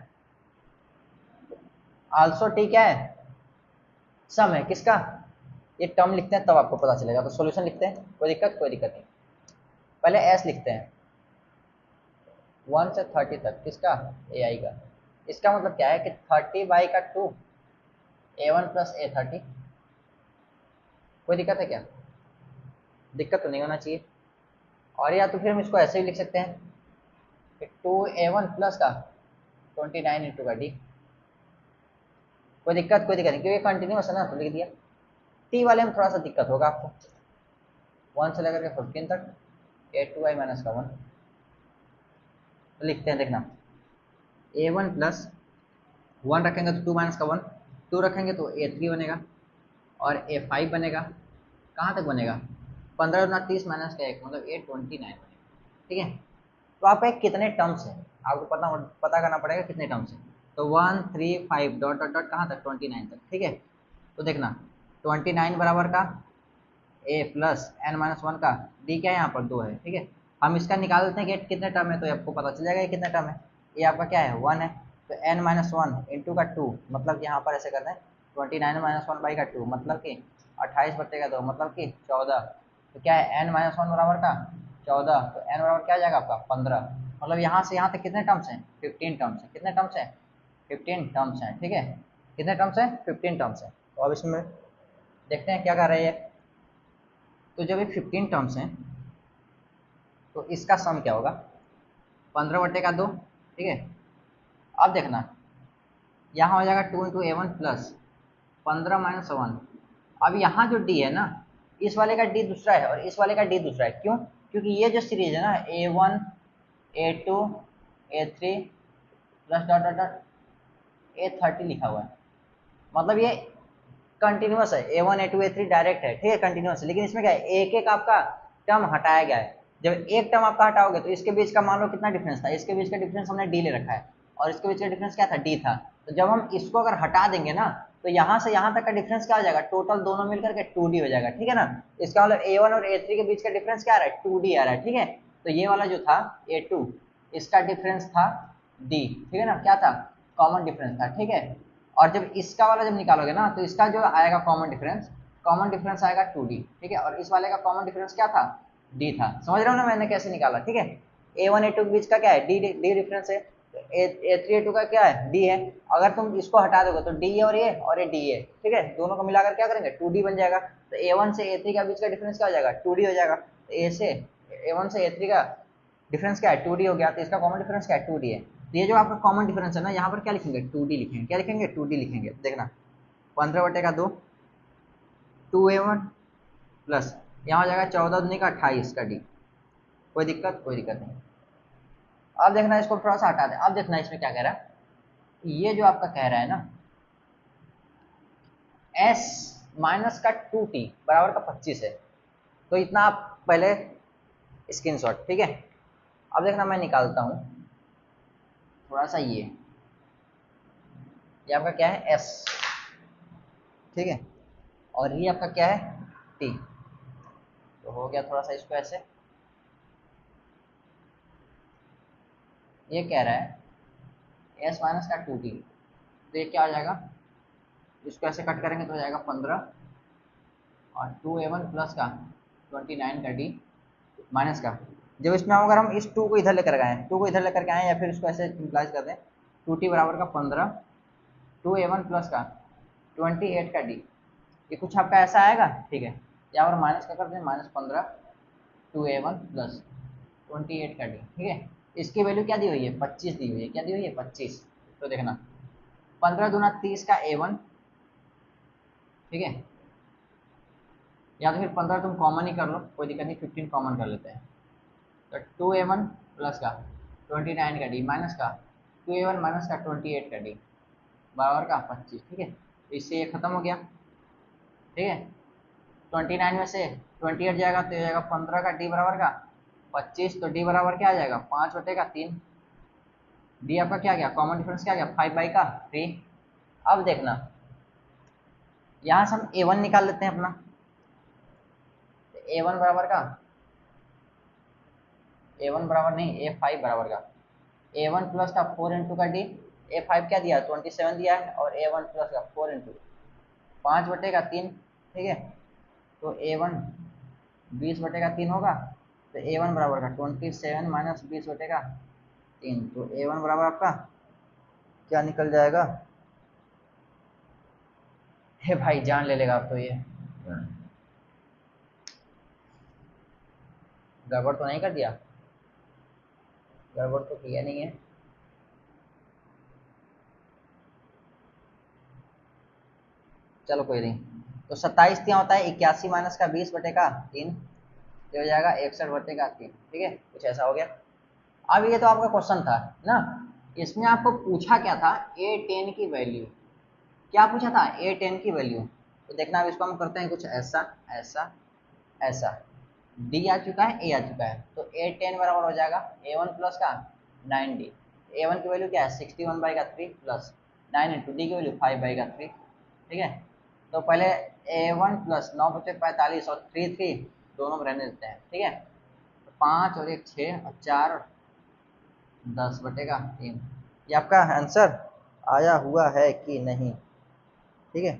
आल्सो T क्या है सम है किसका, ये टर्म लिखते हैं तब आपको पता चलेगा। तो सॉल्यूशन लिखते हैं, कोई दिक्कत नहीं, पहले S लिखते हैं 1 से 30 तक किसका AI का, इसका मतलब क्या है कि 30/2 A1 प्लस A30, कोई दिक्कत है क्या, दिक्कत तो नहीं होना चाहिए। और या तो फिर हम इसको ऐसे भी लिख सकते हैं कि 2A1 प्लस का 29 इंटू का डी, कोई दिक्कत नहीं, क्योंकि कंटिन्यूअस है ना तो लिख दिया। टी वाले में थोड़ा सा दिक्कत होगा आपको, 1 से लेकर के 15 तक A2i माइनस का 1, तो लिखते हैं, देखना A1 प्लस 1 रखेंगे तो 2 माइनस का 1, 2 रखेंगे तो A3 बनेगा, और A5 बनेगा, कहाँ तक बनेगा 15 गुना 30 माइनस का 1 मतलब A29 बनेगा। ठीक है, तो आपका एक कितने टर्म्स है आपको पता करना पड़ेगा कितने टर्म्स है, तो 1 3 5 डॉट डॉट डॉट कहाँ तक 29 तक। ठीक है, तो देखना 29 बराबर का A प्लस n-1 का D क्या है यहाँ पर 2 है। ठीक है, हम इसका निकाल देते हैं कि कितने टर्म है, तो आपको पता चल जाएगा ये कितने टर्म है, ये आपका क्या है 1 है, तो n-1 इंटू का 2, मतलब यहाँ पर ऐसे करते हैं 29 - 1 बाई का 2 मतलब कि 28 बटे का 2 मतलब कि 14, तो क्या है n-1 बराबर का 14, तो n बराबर क्या आ जाएगा आपका 15, मतलब यहाँ से यहाँ तक कितने टर्म्स हैं 15 टर्म्स हैं, कितने टर्म्स हैं 15 टर्म्स हैं। ठीक है, कितने टर्म्स हैं 15 टर्म्स हैं। तो अब इसमें देखते हैं क्या कर रहे हैं, तो जब ये 15 टर्म्स हैं तो इसका सम क्या होगा 15 बटे का 2। ठीक है, अब देखना यहाँ हो जाएगा 2 इंटू A1 प्लस 15 माइनस 1, अब यहाँ जो D है ना, इस वाले का D दूसरा है और इस वाले का D दूसरा है, क्यों, क्योंकि ये जो सीरीज है ना A1 A2 A3 plus dot dot dot A30 लिखा हुआ है, मतलब ये कंटिन्यूअस है, A1 A2 A3 डायरेक्ट है। ठीक है, कंटिन्यूअस है, लेकिन इसमें क्या है एक एक आपका टर्म हटाया गया है, जब एक टर्म आपका हटाओगे तो इसके बीच का मान लो कितना डिफरेंस था, इसके बीच का डिफरेंस हमने D ले रखा है, और इसके बीच का डिफरेंस क्या था, डी था। तो जब हम इसको अगर हटा देंगे ना तो यहाँ से यहाँ तक का डिफरेंस क्या हो जाएगा, टोटल दोनों मिलकर के 2D हो जाएगा, ठीक है ना। इसका मतलब A1 और A3 के बीच का डिफरेंस क्या आ रहा है, 2D आ रहा है, ठीक है। तो ये वाला जो था A2 इसका डिफरेंस था D, ठीक है ना, क्या था, कॉमन डिफरेंस था, ठीक है। और जब इसका वाला जब निकालोगे ना तो इसका जो आएगा कॉमन डिफरेंस आएगा 2D, ठीक है। और इस वाले का कॉमन डिफरेंस क्या था, D था। समझ रहे हो ना मैंने कैसे निकाला, ठीक है। A1 A2 के बीच का क्या है, D डिफरेंस है। A3 A2 का क्या है, D है। अगर तुम इसको हटा दोगे तो D है और ये D है, ठीक है। दोनों को मिलाकर क्या करेंगे, 2D बन जाएगा। तो A1 से A3 का बीच का डिफरेंस क्या हो जाएगा, 2D हो जाएगा। तो A1 से A3 का डिफरेंस क्या है, 2D हो गया। तो इसका कॉमन डिफरेंस क्या है, 2D है। तो ये जो आपका कॉमन डिफरेंस है ना, यहाँ पर क्या लिखेंगे, 2D लिखेंगे। क्या लिखेंगे, 2D लिखेंगे। देखना 15/2 2A1 प्लस यहाँ हो जाएगा 14 दूनी का 28 का D। कोई दिक्कत, कोई दिक्कत नहीं। अब देखना इसको थोड़ा सा हटा दें। अब देखना इसमें क्या कह रहा है, ये जो आपका कह रहा है ना s माइनस का 2t बराबर का 25 है। तो इतना आप पहले स्क्रीनशॉट, ठीक है। अब देखना मैं निकालता हूं थोड़ा सा, ये आपका क्या है s, ठीक है। और ये आपका क्या है t। तो हो गया थोड़ा सा इसको ऐसे, ये कह रहा है s माइनस का 2t। तो ये क्या हो जाएगा, इसको ऐसे कट करेंगे तो हो जाएगा 15 और 2A1 प्लस का 29 का D माइनस का। जब इसमें अगर हम इस 2 को इधर लेकर आए, 2 को इधर लेकर के आए या फिर इसको ऐसे सिंप्लाइज कर दें, 2t बराबर का 15 2A1 प्लस का 28 का D। ये कुछ आपका ऐसा आएगा, ठीक है। यहाँ पर माइनस का कर दें, -15 2A1 प्लस 28 का D, ठीक है। इसकी वैल्यू क्या दी हुई है, 25 दी हुई है। क्या दी हुई है, 25। तो देखना 15 दूना 30 का A1, ठीक है। या तो फिर 15 तुम कॉमन ही कर लो, कोई दिक्कत नहीं, 15 कॉमन कर लेते हैं। तो 2A1 प्लस का 29 का D माइनस का 2A1 माइनस का 28 का D बराबर का 25, ठीक है। तो इससे ये खत्म हो गया, ठीक है। 29 में से 28 जाएगा तो ये जाएगा 15 का D बराबर का 25। तो D बराबर क्या आ जाएगा, 5/3। D आपका क्या गया, कॉमन डिफरेंस क्या गया, 5/3। अब देखना यहाँ से हम A1 निकाल लेते हैं अपना। A1 बराबर का A1 बराबर नहीं, A5 बराबर का A1 प्लस का 4 इंटू का D। A5 क्या दिया, 27 दिया है। और A1 प्लस का 4 इंटू 5/3, ठीक है। तो A1 20/3 होगा। तो A1 बराबर का 27 माइनस 20/3। तो A1 बराबर आपका क्या निकल जाएगा, हे भाई जान ले लेगा अब तो। ये गड़बड़ तो नहीं कर दिया, गड़बड़ तो किया नहीं है। चलो कोई नहीं। तो 27 क्या होता है, 81 माइनस का 20/3, ये हो जाएगा 61/3, ठीक है। कुछ ऐसा हो गया। अब ये तो आपका क्वेश्चन था ना, इसमें आपको पूछा क्या था, A10 की वैल्यू। क्या पूछा था, A10 की वैल्यू। तो देखना अब इसको हम करते हैं कुछ ऐसा ऐसा ऐसा। D आ चुका है, A आ चुका है। तो A10 बराबर हो जाएगा A1 प्लस का 9D। A1 की वैल्यू क्या है, 61/3 प्लस 9 इंटू D की वैल्यू 5/3, ठीक है। तो पहले A1 प्लस 9/45 और 3 दोनों में रहने देते हैं, ठीक है। तो 5 और 1 6 और 4 10/3। ये आपका आंसर आया हुआ है कि नहीं, ठीक है।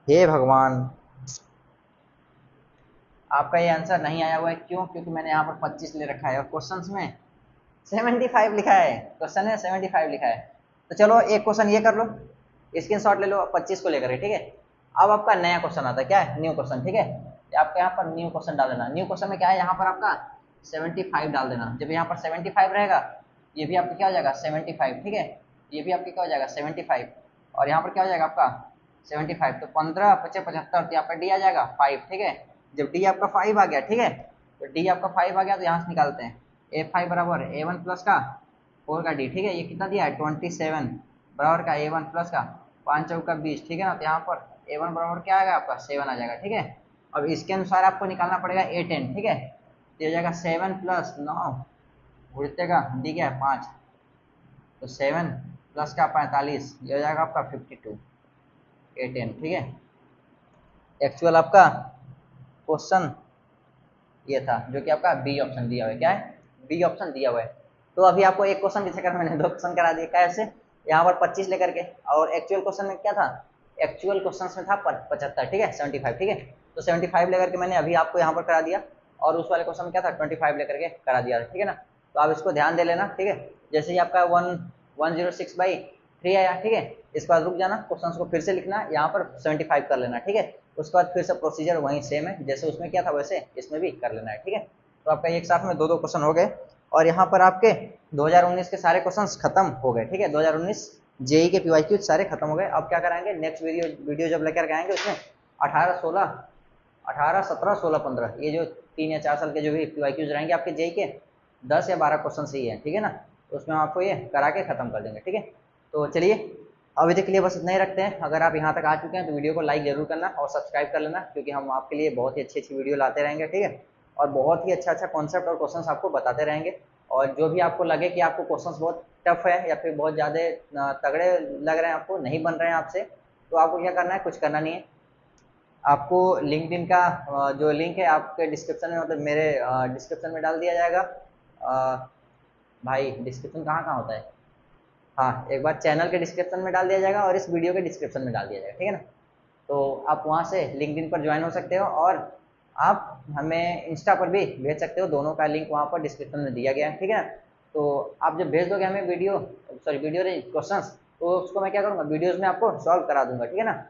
हे भगवान, आपका ये आंसर नहीं आया हुआ है, क्यों, क्योंकि मैंने यहाँ पर 25 ले रखा है और क्वेश्चन में 75 लिखा है। क्वेश्चन में 75 लिखा है। तो चलो एक क्वेश्चन ये कर लो, स्क्रीनशॉट ले लो 25 को लेकर, ठीक है। अब आपका नया क्वेश्चन आता है, क्या है, न्यू क्वेश्चन, ठीक है। आपका यहाँ पर न्यू क्वेश्चन डाल देना। न्यू क्वेश्चन में क्या है, यहाँ पर आपका 75 डाल देना। जब यहाँ पर 75 रहेगा, ये भी आपका क्या हो जाएगा 75, ठीक है। ये भी आपका क्या हो जाएगा 75 और यहाँ पर क्या हो जाएगा आपका 75। तो 15 25 75, तो यहाँ पर डी आ जाएगा 5, ठीक है। जब डी आपका 5 आ गया, ठीक है, तो डी आपका 5 आ गया तो यहाँ से निकालते हैं A5 बराबर A1 प्लस का 4 का D, ठीक है। ये कितना दिया है 27 बराबर का A1 प्लस का 5 चौका 20, ठीक है ना। तो यहाँ पर A1 बराबर क्या आएगा आपका 7 आ जाएगा, ठीक है। अब इसके अनुसार आपको निकालना पड़ेगा A10, ठीक है। तो ये हो जाएगा 7 प्लस 9 उड़ते का डी क्या है 5, तो 7 प्लस का 45, ये हो जाएगा आपका 52 A10। ठीक है, एक्चुअल आपका क्वेश्चन ये था जो कि आपका बी ऑप्शन दिया हुआ है। क्या है? बी ऑप्शन दिया हुआ है। तो अभी आपको एक क्वेश्चन पीछे कर मैंने 2 क्वेश्चन करा दिए कैसे, यहाँ पर 25 लेकर के, और एक्चुअल क्वेश्चन में क्या था, एक्चुअल क्वेश्चन में था 75, ठीक है 75, ठीक है। तो 75 लेकर के मैंने अभी आपको यहाँ पर करा दिया, और उस वाले क्वेश्चन में क्या था 25 लेकर के करा दिया, ठीक है ना। तो आप इसको ध्यान दे लेना, ठीक है। जैसे ही आपका 106/3 आया, ठीक है, इसके बाद रुक जाना, क्वेश्चन को फिर से लिखना, यहाँ पर 75 कर लेना, ठीक है। उसके बाद फिर से प्रोसीजर वहीं सेम है, जैसे उसमें क्या था वैसे इसमें भी कर लेना है, ठीक है। तो आपका एक साथ में 2 क्वेश्चन हो गए, और यहाँ पर आपके 2019 के सारे क्वेश्चंस खत्म हो गए, ठीक है। 2019 जेई के पीवाईक्यू सारे खत्म हो गए। अब क्या कराएंगे, नेक्स्ट वीडियो जब लेकर के आएंगे उसमें 18, 17, 16, 15 ये जो 3 या 4 साल के जो भी पीवाईक्यूज रहेंगे आपके जेई के, 10 या 12 क्वेश्चन सही है, ठीक है ना। तो उसमें आपको ये करा के खत्म कर देंगे, ठीक है। तो चलिए अभी तक के लिए बस इतना ही रखते हैं। अगर आप यहाँ तक आ चुके हैं तो वीडियो को लाइक जरूर करना और सब्सक्राइब कर लेना, क्योंकि हम आपके लिए बहुत ही अच्छी अच्छी वीडियो लाते रहेंगे, ठीक है। और बहुत ही अच्छा अच्छा कॉन्सेप्ट और क्वेश्चंस आपको बताते रहेंगे। और जो भी आपको लगे कि आपको क्वेश्चंस बहुत टफ है या फिर बहुत ज़्यादा तगड़े लग रहे हैं, आपको नहीं बन रहे हैं आपसे, तो आपको क्या करना है, कुछ करना नहीं है। आपको लिंक्डइन का जो लिंक है आपके डिस्क्रिप्शन में, मतलब मेरे डिस्क्रिप्शन में डाल दिया जाएगा। भाई डिस्क्रिप्शन कहाँ कहाँ होता है, हाँ एक बार चैनल के डिस्क्रिप्शन में डाल दिया जाएगा और इस वीडियो के डिस्क्रिप्शन में डाल दिया जाएगा, ठीक है ना। तो आप वहाँ से लिंक्डइन पर ज्वाइन हो सकते हो, और आप हमें इंस्टा पर भी भेज सकते हो, दोनों का लिंक वहाँ पर डिस्क्रिप्शन में दिया गया है, ठीक है ना। तो आप जब भेज दोगे हमें वीडियो क्वेश्चंस, तो उसको मैं क्या करूँगा, वीडियोज़ में आपको सॉल्व करा दूंगा, ठीक है ना।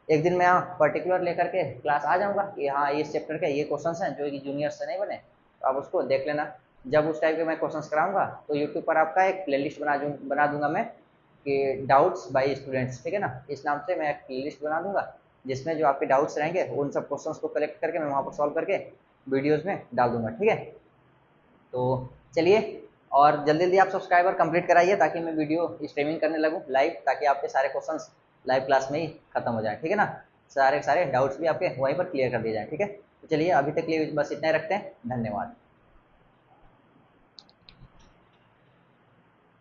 एक दिन मैं यहाँ पर्टिकुलर लेकर के क्लास आ जाऊँगा कि हाँ इस चैप्टर के ये क्वेश्चंस हैं जो कि जूनियर से नहीं बने, तो आप उसको देख लेना। जब उस टाइप के मैं क्वेश्चंस कराऊंगा तो यूट्यूब पर आपका एक प्लेलिस्ट बना दूंगा मैं, कि डाउट्स बाय स्टूडेंट्स, ठीक है ना, इस नाम से मैं एक प्लेलिस्ट बना दूंगा, जिसमें जो आपके डाउट्स रहेंगे उन सब क्वेश्चंस को कलेक्ट करके मैं वहाँ पर सॉल्व करके वीडियोज़ में डाल दूंगा, ठीक है। तो चलिए, और जल्दी जल्दी आप सब्सक्राइबर कंप्लीट कराइए ताकि मैं वीडियो स्ट्रीमिंग करने लगूँ लाइव, ताकि आपके सारे क्वेश्चंस लाइव क्लास में ही खत्म हो जाए, ठीक है ना। सारे सारे डाउट्स भी आपके वहीं पर क्लियर कर दिए जाए, ठीक है। तो चलिए अभी तक के लिए बस इतना ही रखते हैं, धन्यवाद।